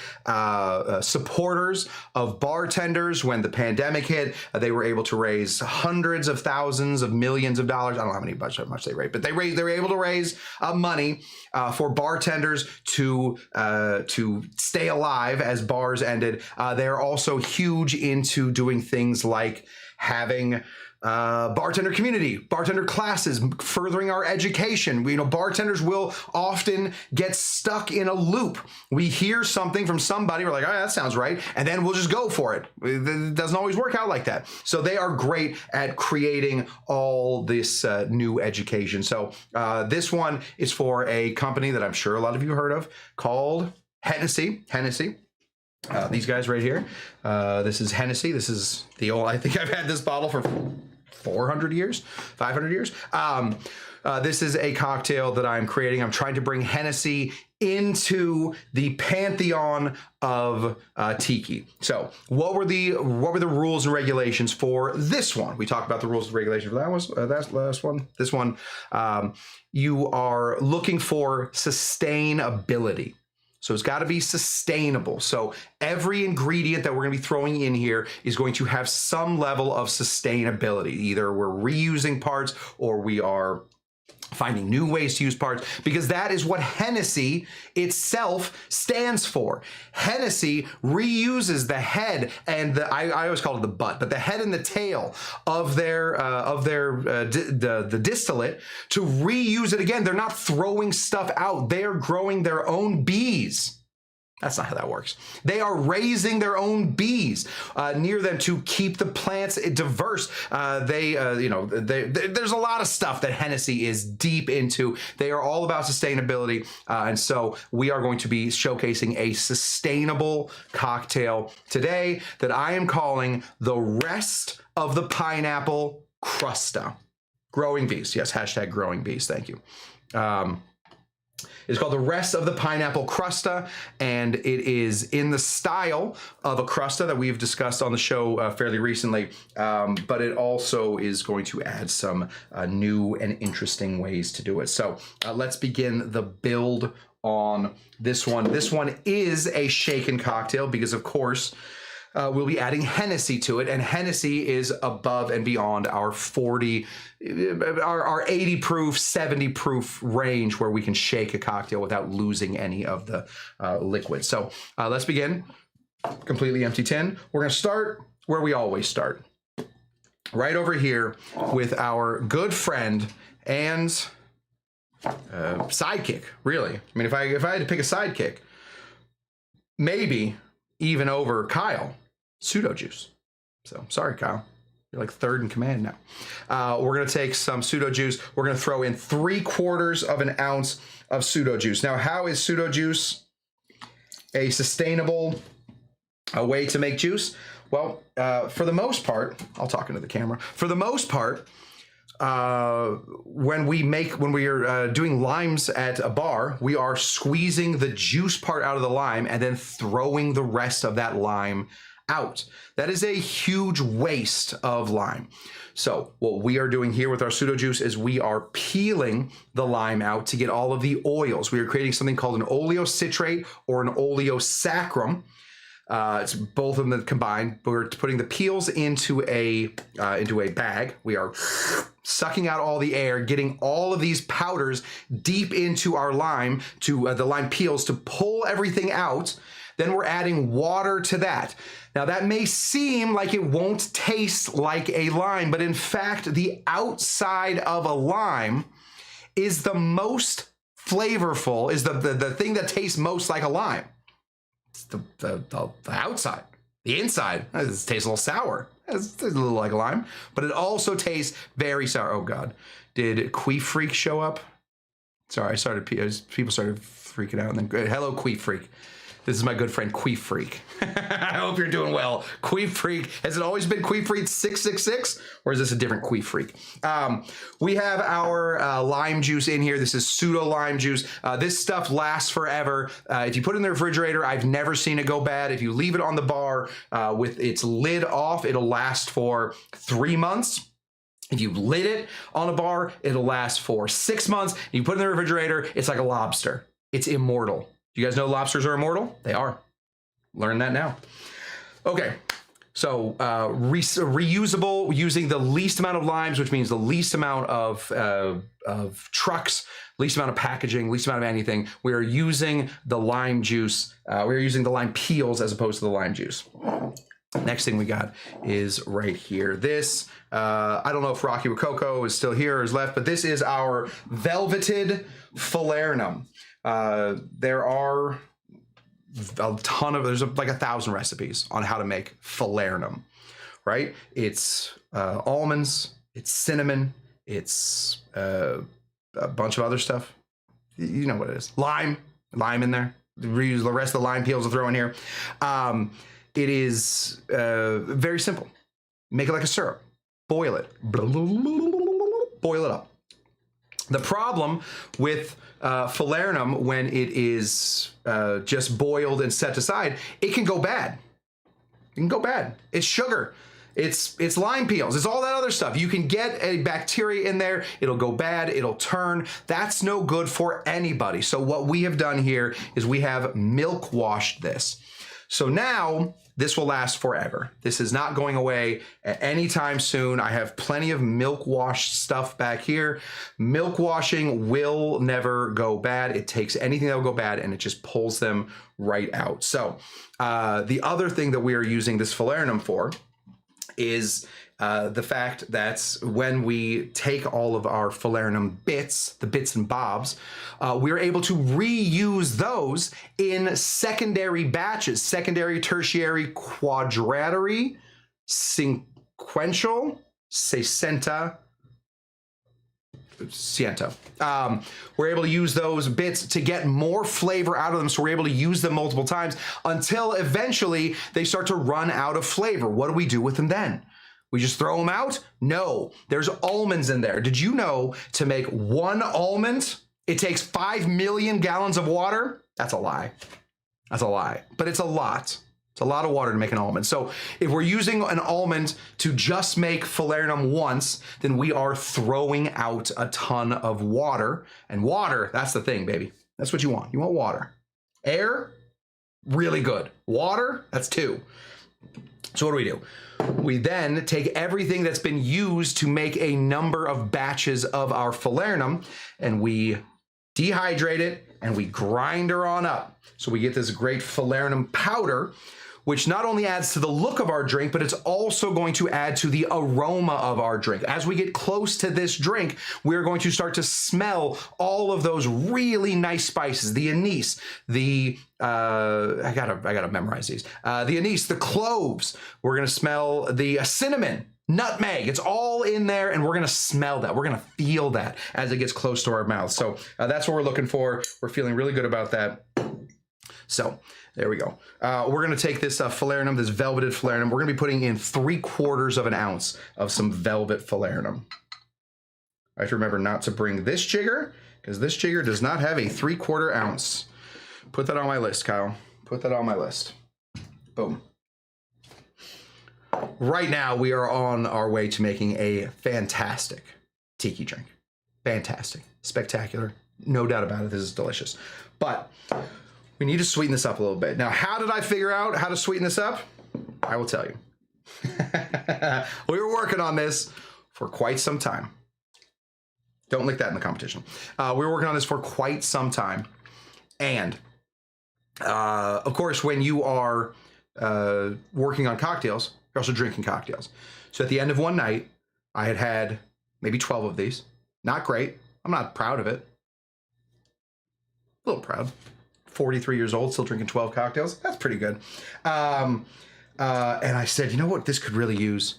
supporters of bartenders. When the pandemic hit, they were able to raise hundreds of thousands of millions of dollars. I don't know how much they raised, but they were able to raise money for bartenders to stay alive as bars ended. They're also huge into doing things like having bartender community, bartender classes, furthering our education. Bartenders will often get stuck in a loop. We hear something from somebody, we're like, oh, that sounds right, and then we'll just go for it. It doesn't always work out like that. So they are great at creating all this new education. So this one is for a company that I'm sure a lot of you heard of called Hennessy. These guys right here. This is Hennessy. This is I think I've had this bottle for 400 years, 500 years. This is a cocktail that I'm creating. I'm trying to bring Hennessy into the pantheon of Tiki. So what were the rules and regulations for this one? We talked about the rules and regulations for that last one. This one, you are looking for sustainability. So it's got to be sustainable. So every ingredient that we're going to be throwing in here is going to have some level of sustainability. Either we're reusing parts or we are finding new ways to use parts, because that is what Hennessy itself stands for. Hennessy reuses the head and I always call it the butt, but the head and the tail of the distillate to reuse it again. They're not throwing stuff out. They are growing their own bees. That's not how that works. They are raising their own bees near them to keep the plants diverse. There's a lot of stuff that Hennessy is deep into. They are all about sustainability. And so we are going to be showcasing a sustainable cocktail today that I am calling the Rest of the Pineapple Crusta. Growing bees. Yes, hashtag growing bees. Thank you. It's called the Rest of the Pineapple Crusta, and it is in the style of a Crusta that we've discussed on the show fairly recently, but it also is going to add some new and interesting ways to do it. So let's begin the build on this one. This one is a shaken cocktail because, of course, we'll be adding Hennessy to it, and Hennessy is above and beyond our 80 proof, 70 proof range where we can shake a cocktail without losing any of the liquid. So let's begin. Completely empty tin. We're going to start where we always start. Right over here with our good friend and sidekick, really. I mean, if I had to pick a sidekick, maybe even over Kyle, pseudo juice. So sorry, Kyle. You're like third in command now. We're going to take some pseudo juice. We're going to throw in 3/4 of an ounce of pseudo juice. Now, how is pseudo juice a sustainable way to make juice? Well, for the most part, I'll talk into the camera. For the most part, when we are doing limes at a bar, we are squeezing the juice part out of the lime and then throwing the rest of that lime out. That is a huge waste of lime. So what we are doing here with our pseudo juice is we are peeling the lime out to get all of the oils. We are creating something called an oleocitrate or an oleosaccharum. It's both of them combined. We're putting the peels into a bag. We are sucking out all the air, getting all of these powders deep into our lime, to the lime peels, to pull everything out. Then we're adding water to that. Now that may seem like it won't taste like a lime, but in fact, the outside of a lime is the most flavorful, is the thing that tastes most like a lime. It's the outside. The inside, it tastes a little sour. It's a little like a lime, but it also tastes very sour. Oh God, did Queef Freak show up? Sorry, people started freaking out, and then hello Queef Freak. This is my good friend Queef Freak. I hope you're doing well. Queef Freak, has it always been Queef Freak 666, or is this a different Queef Freak? We have our lime juice in here. This is pseudo lime juice. This stuff lasts forever. If you put it in the refrigerator, I've never seen it go bad. If you leave it on the bar with its lid off, it'll last for 3 months. If you lit it on a bar, it'll last for 6 months. If you put it in the refrigerator, it's like a lobster. It's immortal. You guys know lobsters are immortal? They are. Learn that now. Okay, so reusable, using the least amount of limes, which means the least amount of trucks, least amount of packaging, least amount of anything. We are using the lime juice. We are using the lime peels as opposed to the lime juice. Next thing we got is right here. This, I don't know if Rocky Rococo is still here or is left, but this is our velveted falernum. There are a ton of, there's like 1,000 recipes on how to make falernum, right? It's almonds, it's cinnamon, it's a bunch of other stuff. You know what it is. Lime in there. Reuse the rest of the lime peels to throw in here. It is very simple. Make it like a syrup. Boil it. Boil it up. The problem with falernum, when it is just boiled and set aside, it can go bad. It can go bad. It's sugar. It's lime peels. It's all that other stuff. You can get a bacteria in there. It'll go bad. It'll turn. That's no good for anybody. So what we have done here is we have milk washed this. So now this will last forever. This is not going away at any time soon. I have plenty of milk wash stuff back here. Milk washing will never go bad. It takes anything that will go bad and it just pulls them right out. So the other thing that we are using this falernum for is the fact that when we take all of our falernum bits, the bits and bobs, we're able to reuse those in secondary batches, secondary, tertiary, quadratary, sequential, sesenta, Sienta. We're able to use those bits to get more flavor out of them, so we're able to use them multiple times until eventually they start to run out of flavor. What do we do with them then? We just throw them out? No, there's almonds in there. Did you know to make one almond, it takes 5 million gallons of water? That's a lie. That's a lie, but it's a lot. It's a lot of water to make an almond. So if we're using an almond to just make falernum once, then we are throwing out a ton of water. And water, that's the thing, baby. That's what you want. You want water. Air, really good. Water, that's 2. So what do? We then take everything that's been used to make a number of batches of our falernum and we dehydrate it and we grind her on up. So we get this great falernum powder, which not only adds to the look of our drink, but it's also going to add to the aroma of our drink. As we get close to this drink, we're going to start to smell all of those really nice spices. The anise, the, I gotta memorize these. The anise, the cloves. We're gonna smell the cinnamon, nutmeg. It's all in there and we're gonna smell that. We're gonna feel that as it gets close to our mouth. So that's what we're looking for. We're feeling really good about that. So there we go. We're going to take this falernum, this velveted falernum. We're going to be putting in 3/4 of an ounce of some velvet falernum. I have to remember not to bring this jigger because this jigger does not have a 3/4 ounce. Put that on my list, Kyle. Put that on my list. Boom. Right now, we are on our way to making a fantastic tiki drink. Fantastic. Spectacular. No doubt about it. This is delicious. But we need to sweeten this up a little bit. Now, how did I figure out how to sweeten this up? I will tell you. We were working on this for quite some time. Don't lick that in the competition. We were working on this for quite some time. And, of course, when you are working on cocktails, you're also drinking cocktails. So at the end of one night, I had had maybe 12 of these. Not great. I'm not proud of it. A little proud. 43 years old, still drinking 12 cocktails. That's pretty good. And I said, you know what? This could really use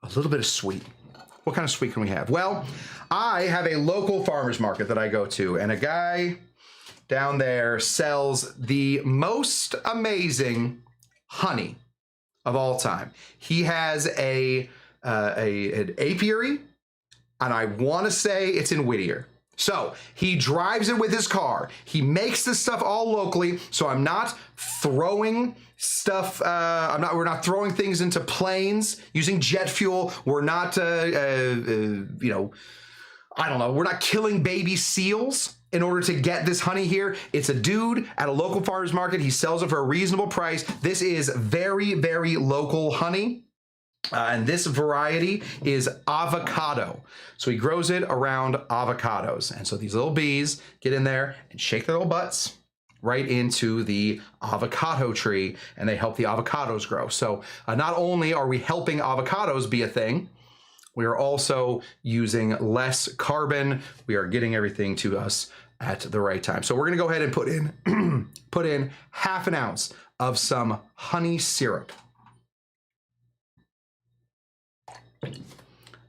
a little bit of sweet. What kind of sweet can we have? Well, I have a local farmer's market that I go to, and a guy down there sells the most amazing honey of all time. He has an apiary, and I want to say it's in Whittier. So he drives it with his car. He makes this stuff all locally. So I'm not throwing stuff. We're not throwing things into planes using jet fuel. We're not, I don't know. We're not killing baby seals in order to get this honey here. It's a dude at a local farmer's market. He sells it for a reasonable price. This is very, very local honey. And this variety is avocado. So he grows it around avocados. And so these little bees get in there and shake their little butts right into the avocado tree, and they help the avocados grow. So not only are we helping avocados be a thing, we are also using less carbon. We are getting everything to us at the right time. So we're gonna go ahead and put in, put in 1/2 ounce of some honey syrup.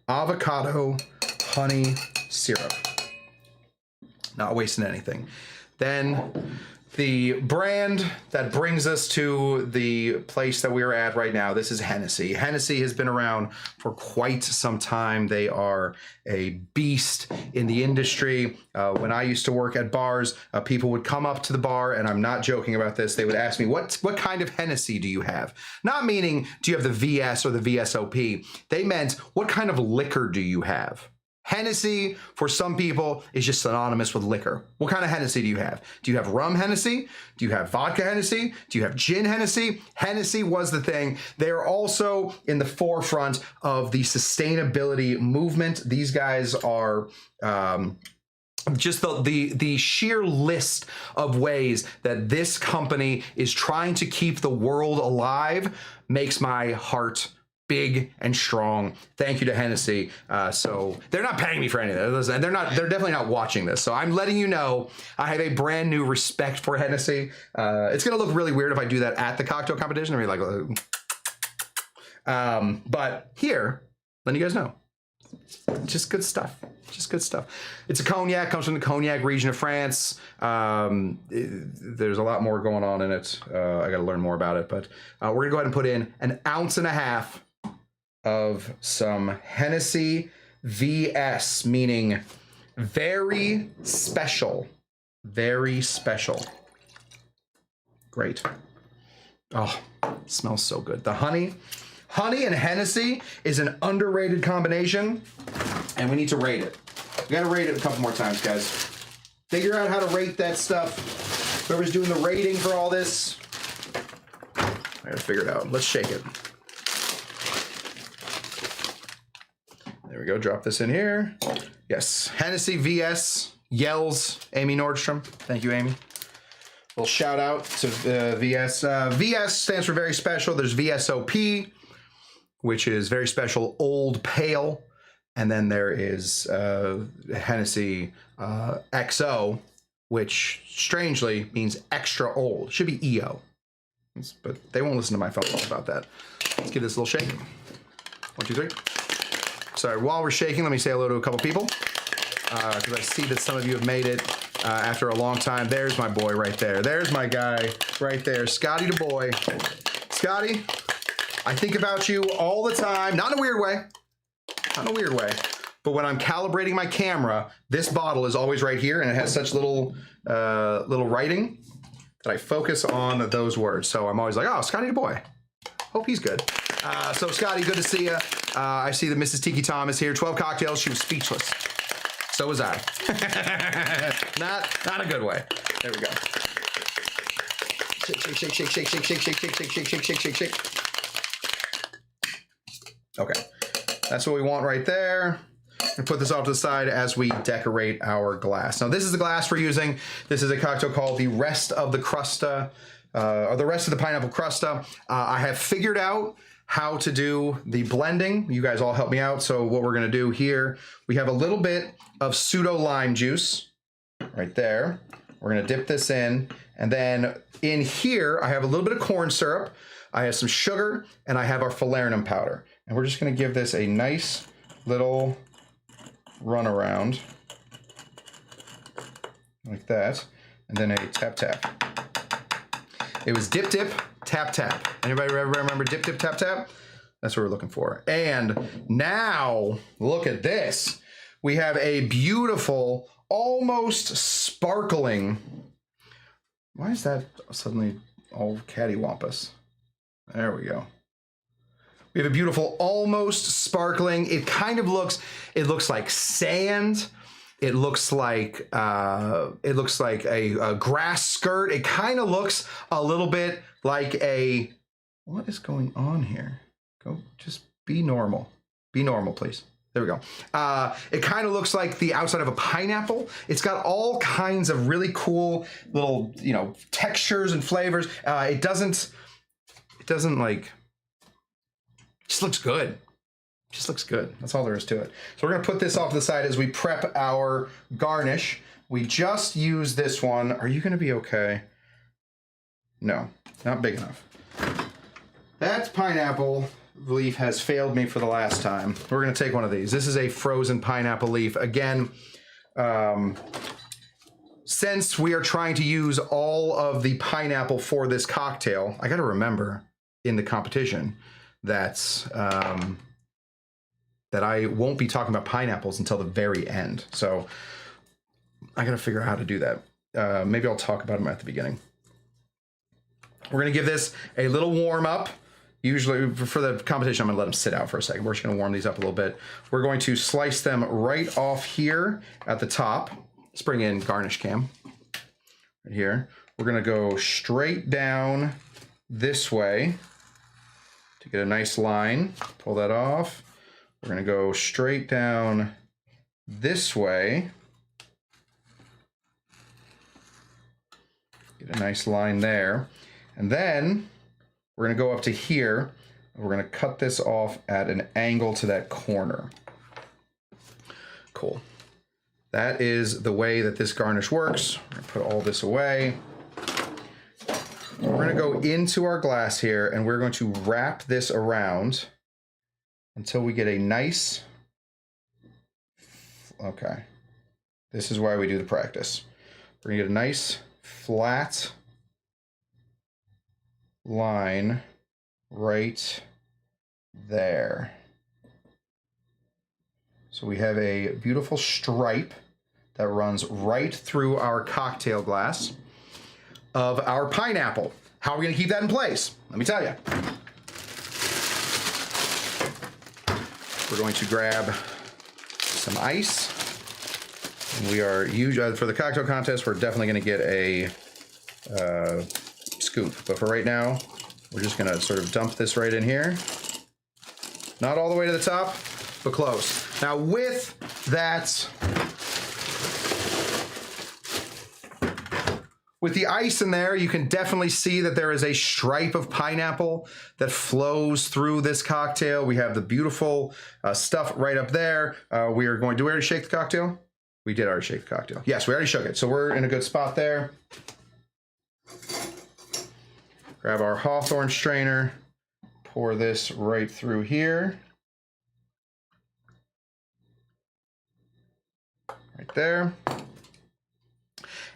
Avocado honey syrup. Not wasting anything. Then the brand that brings us to the place that we're at right now, this is Hennessy. Hennessy has been around for quite some time. They are a beast in the industry. When I used to work at bars, people would come up to the bar, and I'm not joking about this, they would ask me, what kind of Hennessy do you have? Not meaning, do you have the VS or the VSOP? They meant, what kind of liquor do you have? Hennessy, for some people, is just synonymous with liquor. What kind of Hennessy do you have? Do you have rum Hennessy? Do you have vodka Hennessy? Do you have gin Hennessy? Hennessy was the thing. They are also in the forefront of the sustainability movement. These guys are just the sheer list of ways that this company is trying to keep the world alive makes my heart big and strong. Thank you to Hennessy. So they're not paying me for any of this, and they're definitely not watching this. So I'm letting you know I have a brand new respect for Hennessy. It's gonna look really weird if I do that at the cocktail competition. I'll be like, but here, letting you guys know, just good stuff. Just good stuff. It's a cognac, comes from the cognac region of France. There's a lot more going on in it. I got to learn more about it, but we're gonna go ahead and put in 1.5 ounces of some Hennessy VS, meaning very special. Very special. Great. Oh, it smells so good. The honey and Hennessy is an underrated combination, and we need to rate it. We gotta rate it a couple more times, guys. Figure out how to rate that stuff. Whoever's doing the rating for all this, I gotta figure it out. Let's shake it. There we go, drop this in here. Yes, Hennessy VS, yells Amy Nordstrom. Thank you, Amy. Little shout out to VS. VS stands for very special. There's VSOP, which is very special old pale. And then there is Hennessy XO, which strangely means extra old. Should be EO. But they won't listen to my phone calls about that. Let's give this a little shake. 1, 2, 3. Sorry, while we're shaking, let me say hello to a couple people. Because I see that some of you have made it after a long time. There's my boy right there. There's my guy right there. Scotty the boy. Scotty, I think about you all the time. Not in a weird way. Not in a weird way. But when I'm calibrating my camera, this bottle is always right here, and it has such little writing that I focus on those words. So I'm always like, oh, Scotty the boy. Hope he's good. So Scotty, good to see you. I see that Mrs. Tiki Tom is here. 12 cocktails. She was speechless. So was I. Not a good way. There we go. Shake, shake, shake, shake, shake, shake, shake, shake, shake, shake, shake, shake, shake, shake. Okay. That's what we want right there. And put this off to the side as we decorate our glass. Now, this is the glass we're using. This is a cocktail called the Rest of the Crusta, or the Rest of the Pineapple Crusta. I have figured out how to do the blending. You guys all help me out. So what we're gonna do here, we have a little bit of pseudo lime juice right there. We're gonna dip this in. And then in here, I have a little bit of corn syrup. I have some sugar, and I have our falernum powder. And we're just gonna give this a nice little run around like that. And then a tap, tap. It was dip, dip, tap, tap. Anybody ever remember dip, dip, tap, tap? That's what we're looking for. And now, look at this. We have a beautiful, almost sparkling. Why is that suddenly all cattywampus? There we go. We have a beautiful, almost sparkling. It kind of looks, it looks like sand. It looks like a grass skirt. It kind of looks a little bit like a, what is going on here? Go, just be normal. Be normal, please. There we go. It kind of looks like the outside of a pineapple. It's got all kinds of really cool little, textures and flavors. It doesn't like, just looks good. Just looks good. That's all there is to it. So we're gonna put this off to the side as we prep our garnish. We just use this one. Are you gonna be okay? No, not big enough. That pineapple leaf has failed me for the last time. We're gonna take one of these. This is a frozen pineapple leaf. Again, since we are trying to use all of the pineapple for this cocktail, I gotta remember in the competition that I won't be talking about pineapples until the very end. So I gotta figure out how to do that. Maybe I'll talk about them at the beginning. We're gonna give this a little warm up. Usually for the competition, I'm gonna let them sit out for a second. We're just gonna warm these up a little bit. We're going to slice them right off here at the top. Let's bring in garnish cam right here. We're gonna go straight down this way to get a nice line. Pull that off. We're gonna go straight down this way. Get a nice line there. And then we're gonna go up to here. And we're gonna cut this off at an angle to that corner. Cool. That is the way that this garnish works. We're gonna put all this away. We're gonna go into our glass here and we're going to wrap this around until we get a nice, okay. This is why we do the practice. We're gonna get a nice flat line right there. So we have a beautiful stripe that runs right through our cocktail glass of our pineapple. How are we gonna keep that in place? Let me tell you. We're going to grab some ice. And we are usually, for the cocktail contest, we're definitely gonna get a scoop. But for right now, we're just gonna sort of dump this right in here. Not all the way to the top, but close. Now with that, with the ice in there, you can definitely see that there is a stripe of pineapple that flows through this cocktail. We have the beautiful stuff right up there. We are going, do we already shake the cocktail? We did already shake the cocktail. Yes, we already shook it. So we're in a good spot there. Grab our Hawthorne strainer, pour this right through here. Right there.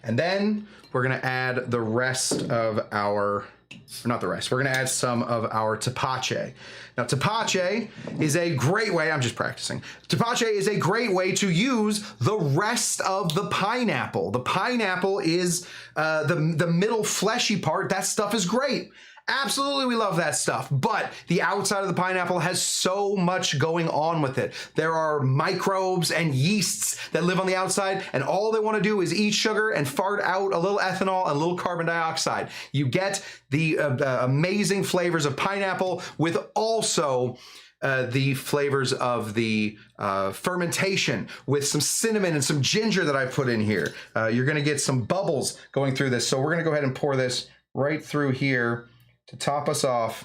And then we're gonna add the rest of our, or not the rest, we're gonna add some of our tepache. Now tepache is a great way, I'm just practicing. Tepache is a great way to use the rest of the pineapple. The pineapple is the middle fleshy part. That stuff is great. Absolutely, we love that stuff. But the outside of the pineapple has so much going on with it. There are microbes and yeasts that live on the outside, and all they want to do is eat sugar and fart out a little ethanol and a little carbon dioxide. You get the amazing flavors of pineapple with also the flavors of the fermentation with some cinnamon and some ginger that I put in here. You're gonna get some bubbles going through this. So we're gonna go ahead and pour this right through here to top us off.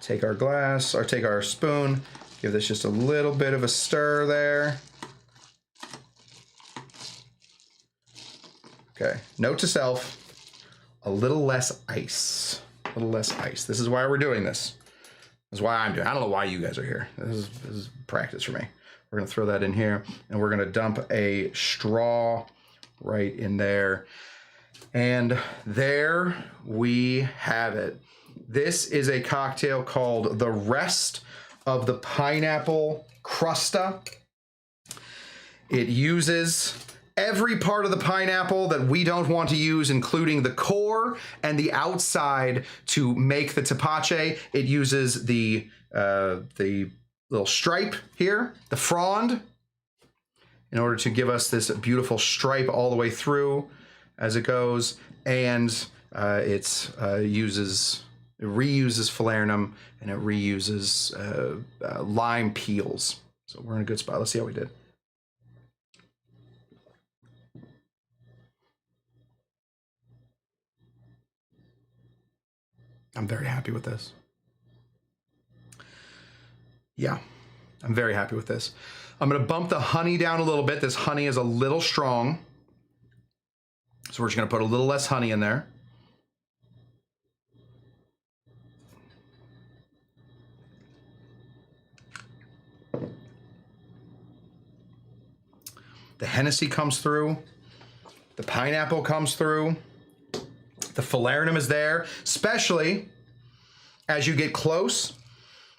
Take our glass, or take our spoon, give this just a little bit of a stir there. Okay, note to self, a little less ice. A little less ice. This is why we're doing this. This is why I'm doing it. I don't know why you guys are here. This is practice for me. We're gonna throw that in here, and we're gonna dump a straw right in there. And there we have it. This is a cocktail called the Rest of the Pineapple Crusta. It uses every part of the pineapple that we don't want to use, including the core and the outside, to make the tepache. It uses the little stripe here, the frond, in order to give us this beautiful stripe all the way through as it goes, and it reuses falernum, and it reuses lime peels. So we're in a good spot. Let's see how we did. I'm very happy with this. Yeah, I'm very happy with this. I'm gonna bump the honey down a little bit. This honey is a little strong, so we're just gonna put a little less honey in there. The Hennessy comes through, the pineapple comes through, the falernum is there, especially as you get close,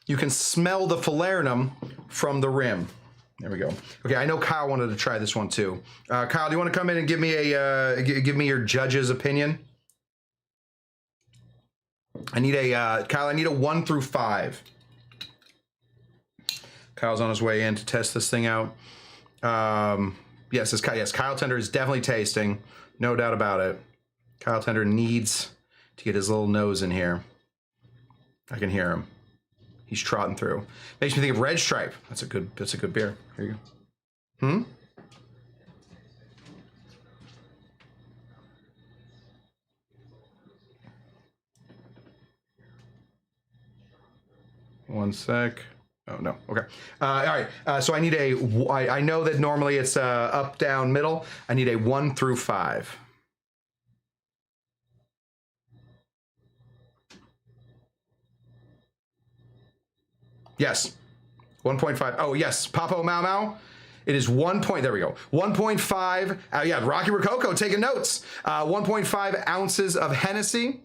you can smell the falernum from the rim. There we go. Okay, I know Kyle wanted to try this one too. Kyle, do you want to come in and give me a give me your judge's opinion? I need a, Kyle, I need a 1 through 5. Kyle's on his way in to test this thing out. Yes, Kyle Tender is definitely tasting. No doubt about it. Kyle Tender needs to get his little nose in here. I can hear him. He's trotting through. Makes me think of Red Stripe. That's a good beer. Here you go. One sec. Oh, no. Okay. All right. So I need I know that normally it's up, down, middle. I need a 1 through 5. Yes. 1.5. Oh, yes. Papo Mau Mau. It is 1 point. There we go. 1.5. Yeah, Rocky Rococo taking notes. 1.5 ounces of Hennessy.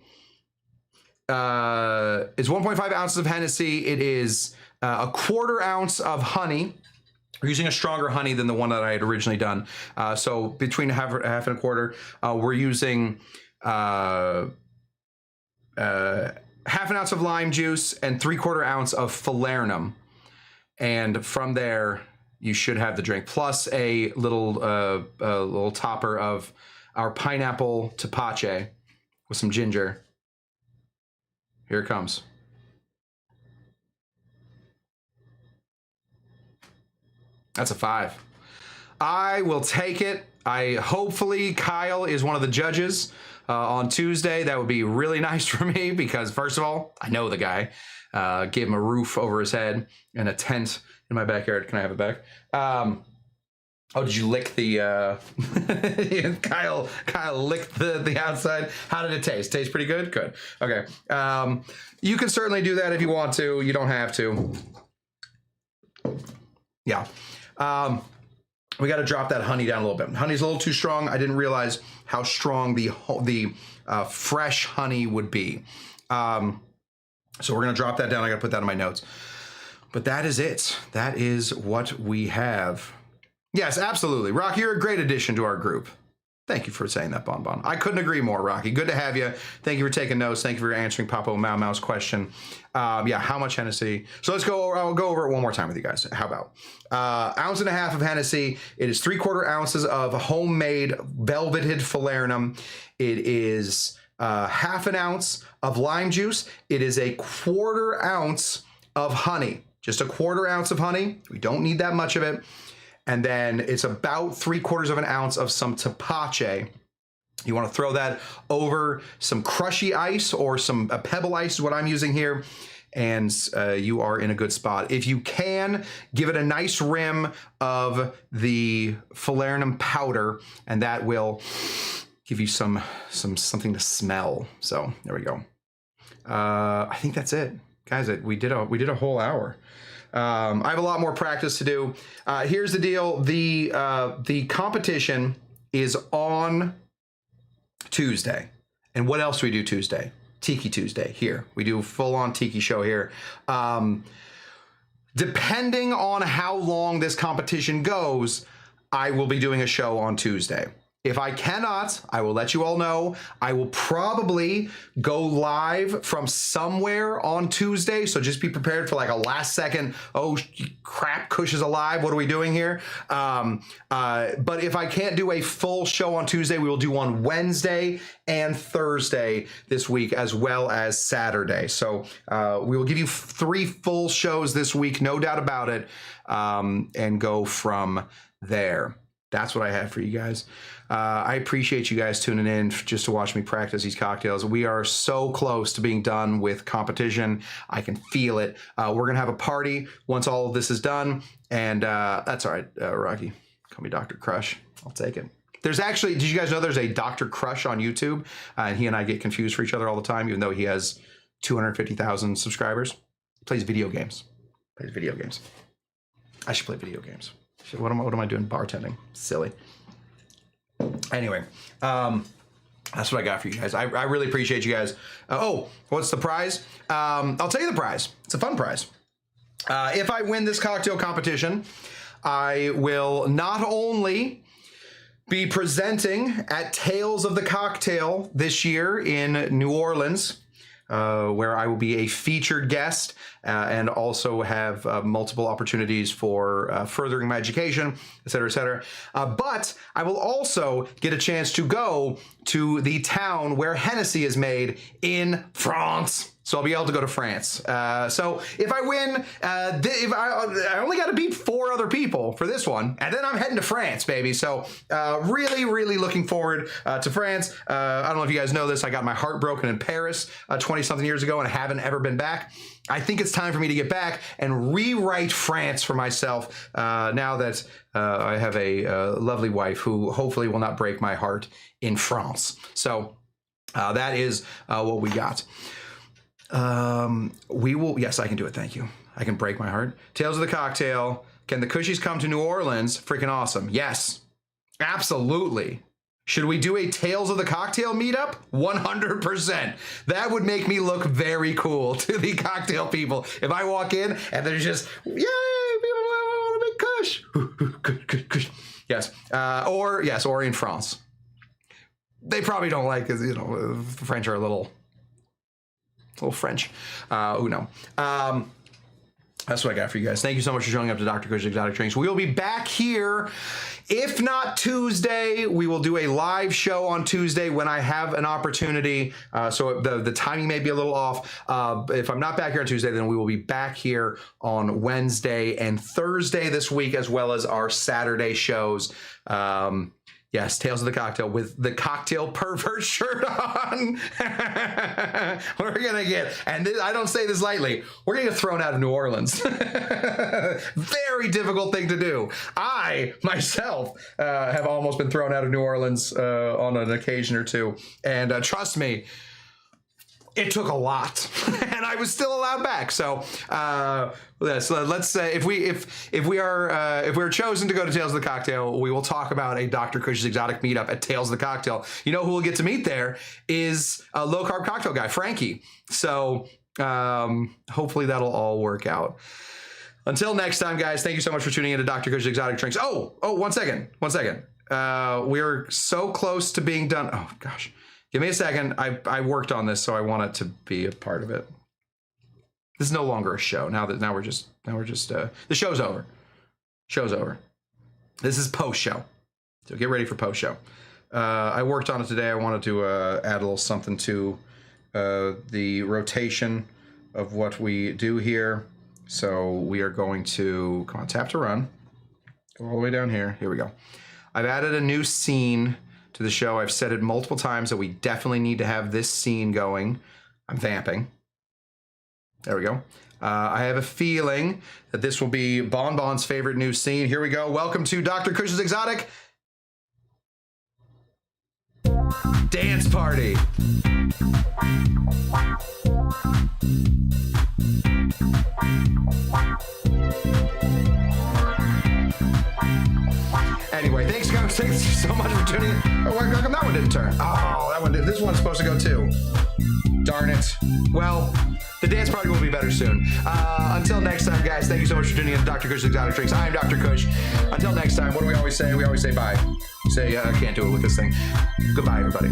It's 1.5 ounces of Hennessy. It is a 1/4 ounce of honey. We're using a stronger honey than the one that I had originally done. So between half and a quarter, we're using half an ounce of lime juice and 3/4 ounce of falernum. And from there, you should have the drink. Plus a little topper of our pineapple tepache with some ginger. Here it comes. That's a 5. I will take it. Hopefully Kyle is one of the judges on Tuesday. That would be really nice for me because first of all, I know the guy. Gave him a roof over his head and a tent in my backyard. Can I have it back? Oh, did you lick the Kyle licked the outside? How did it taste? Tastes pretty good? Good. Okay. You can certainly do that if you want to. You don't have to. Yeah. We got to drop that honey down a little bit. Honey's a little too strong. I didn't realize how strong the fresh honey would be. So we're going to drop that down. I got to put that in my notes. But that is it. That is what we have. Yes, absolutely. Rocky, you're a great addition to our group. Thank you for saying that, Bon Bon. I couldn't agree more, Rocky. Good to have you. Thank you for taking notes. Thank you for answering Papo Mau Mau's question. Yeah, how much Hennessy? So I'll go over it one more time with you guys. How about 1.5 ounces of Hennessy? It is 3/4 ounces of homemade velveted falernum. It is half an ounce of lime juice. It is a 1/4 ounce of honey. Just a 1/4 ounce of honey. We don't need that much of it. And then it's about 3/4 of an ounce of some tepache. You want to throw that over some crushy ice or some pebble ice is what I'm using here. And you are in a good spot. If you can, give it a nice rim of the falernum powder, and that will give you something to smell. So there we go. I think that's it, guys. We did a whole hour. I have a lot more practice to do. Here's the deal. The competition is on Tuesday. And what else do we do Tuesday? Tiki Tuesday here. We do a full-on Tiki show here. Depending on how long this competition goes, I will be doing a show on Tuesday. If I cannot, I will let you all know. I will probably go live from somewhere on Tuesday. So just be prepared for like a last second, oh crap, Cush is alive. What are we doing here? But if I can't do a full show on Tuesday, we will do one Wednesday and Thursday this week, as well as Saturday. So we will give you 3 full shows this week, no doubt about it, and go from there. That's what I have for you guys. I appreciate you guys tuning in just to watch me practice these cocktails. We are so close to being done with competition. I can feel it. We're going to have a party once all of this is done. And that's all right, Rocky. Call me Dr. Crush. I'll take it. There's actually, did you guys know there's a Dr. Crush on YouTube? And he and I get confused for each other all the time, even though he has 250,000 subscribers. He plays video games. I should play video games. What am I doing? Bartending. Silly. Anyway, that's what I got for you guys. I really appreciate you guys. Oh, what's the prize? I'll tell you the prize. It's a fun prize. If I win this cocktail competition, I will not only be presenting at Tales of the Cocktail this year in New Orleans, where I will be a featured guest and also have multiple opportunities for furthering my education, et cetera, et cetera. But I will also get a chance to go to the town where Hennessy is made in France. So I'll be able to go to France. So if I win, if I only got to beat 4 other people for this one, and then I'm heading to France, baby. So really, really looking forward to France. I don't know if you guys know this. I got my heart broken in Paris 20-something years ago, and I haven't ever been back. I think it's time for me to get back and rewrite France for myself now that I have a lovely wife who hopefully will not break my heart in France. So that is what we got. We will, yes, I can do it. Thank you. I can break my heart. Tales of the Cocktail. Can the Cushies come to New Orleans? Freaking awesome. Yes, absolutely. Should we do a Tales of the Cocktail meetup? 100%. That would make me look very cool to the cocktail people. If I walk in and there's just, yay, people want to make Kush. Kush. Yes. Or in France. They probably don't like, because, the French are a little French. Who knows? That's what I got for you guys. Thank you so much for showing up to Dr. Cush's Exotic Drinks. We will be back here, if not Tuesday. We will do a live show on Tuesday when I have an opportunity. So the timing may be a little off. If I'm not back here on Tuesday, then we will be back here on Wednesday and Thursday this week, as well as our Saturday shows. Yes, Tales of the Cocktail with the cocktail pervert shirt on. We're going to get, and this, I don't say this lightly, we're going to get thrown out of New Orleans. Very difficult thing to do. I, myself, have almost been thrown out of New Orleans on an occasion or two. And trust me, it took a lot, and I was still allowed back. So let's say if we're chosen to go to Tales of the Cocktail, we will talk about a Dr. Cush's Exotic meetup at Tales of the Cocktail. You know who we'll get to meet there is a low carb cocktail guy, Frankie. So hopefully that'll all work out. Until next time, guys, thank you so much for tuning in to Dr. Cush's Exotic Drinks. Oh, 1 second. We're so close to being done. Oh gosh. Give me a second. I worked on this, so I want it to be a part of it. This is no longer a show. Now we're just the show's over. Show's over. This is post show. So get ready for post show. I worked on it today. I wanted to add a little something to the rotation of what we do here. So we are going to come on, tap to run. Go all the way down here. Here we go. I've added a new scene to the show. I've said it multiple times that we definitely need to have this scene going. I'm vamping. There we go. I have a feeling that this will be Bon Bon's favorite new scene. Here we go. Welcome to Dr. Cush's Exotic Dance Party. Anyway, thanks guys. Thanks so much for tuning in. Oh, how come that one didn't turn? Oh, that one did. This one's supposed to go too. Darn it. Well, the dance party will be better soon. Until next time, guys, thank you so much for tuning in to Dr. Cush's Exotic Drinks. I'm Dr. Cush. Until next time, what do we always say? We always say bye. Say, I can't do it with this thing. Goodbye, everybody.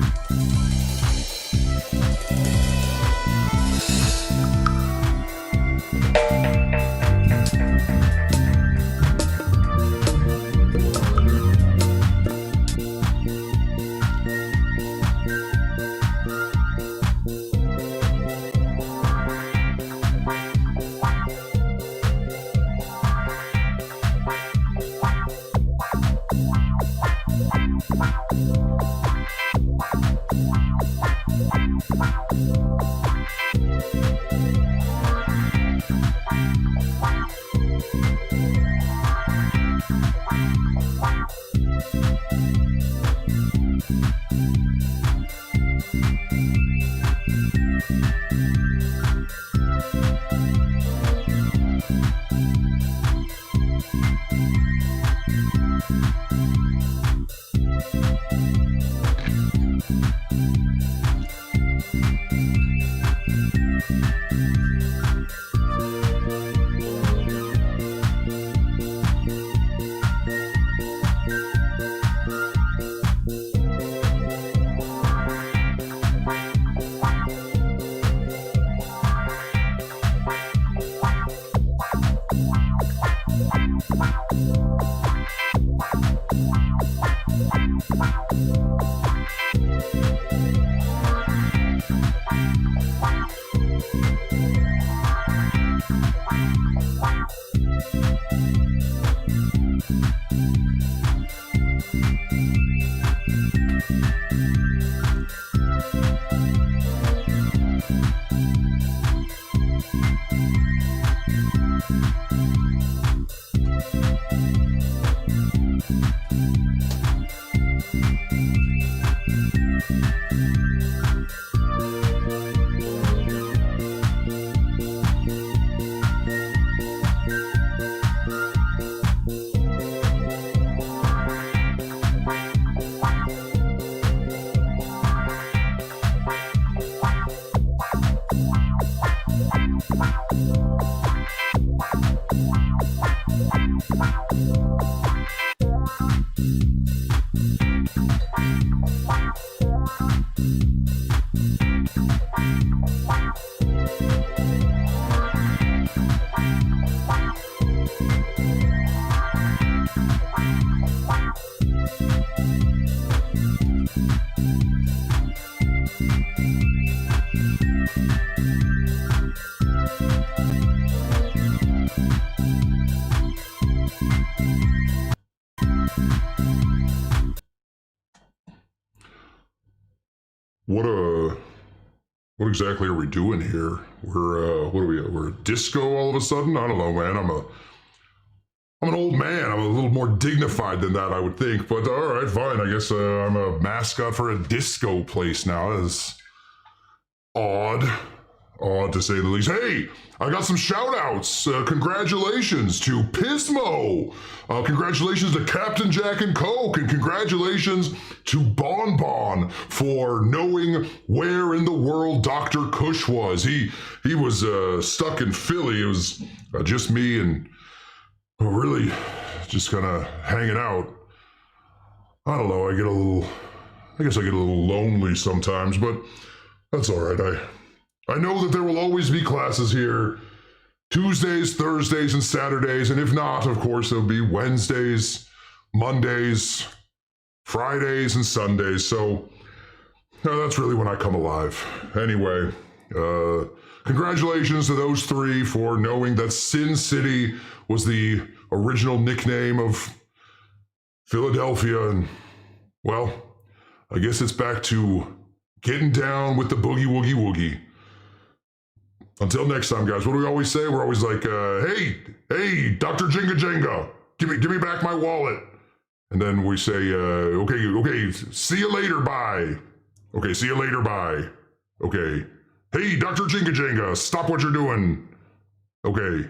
What exactly are we doing here? We're a disco all of a sudden? I don't know, man. I'm an old man. I'm a little more dignified than that, I would think. But all right, fine. I guess I'm a mascot for a disco place now. That's odd. Odd to say the least. Hey, I got some shout-outs. Congratulations to Pismo. Congratulations to Captain Jack and Coke. And congratulations to Bon Bon for knowing where in the world Dr. Cush was. He was stuck in Philly. It was just me and really just kind of hanging out. I don't know. I guess I get a little lonely sometimes, but that's all right. I know that there will always be classes here, Tuesdays, Thursdays, and Saturdays, and if not, of course, there'll be Wednesdays, Mondays, Fridays, and Sundays, so that's really when I come alive. Anyway, congratulations to those three for knowing that Sin City was the original nickname of Philadelphia, and, well, I guess it's back to getting down with the boogie woogie woogie. Until next time, guys, what do we always say? We're always like, hey, Dr. Jenga Jenga, give me back my wallet. And then we say, okay, see you later, bye. Okay, see you later, bye. Okay. Hey, Dr. Jenga Jenga, stop what you're doing. Okay.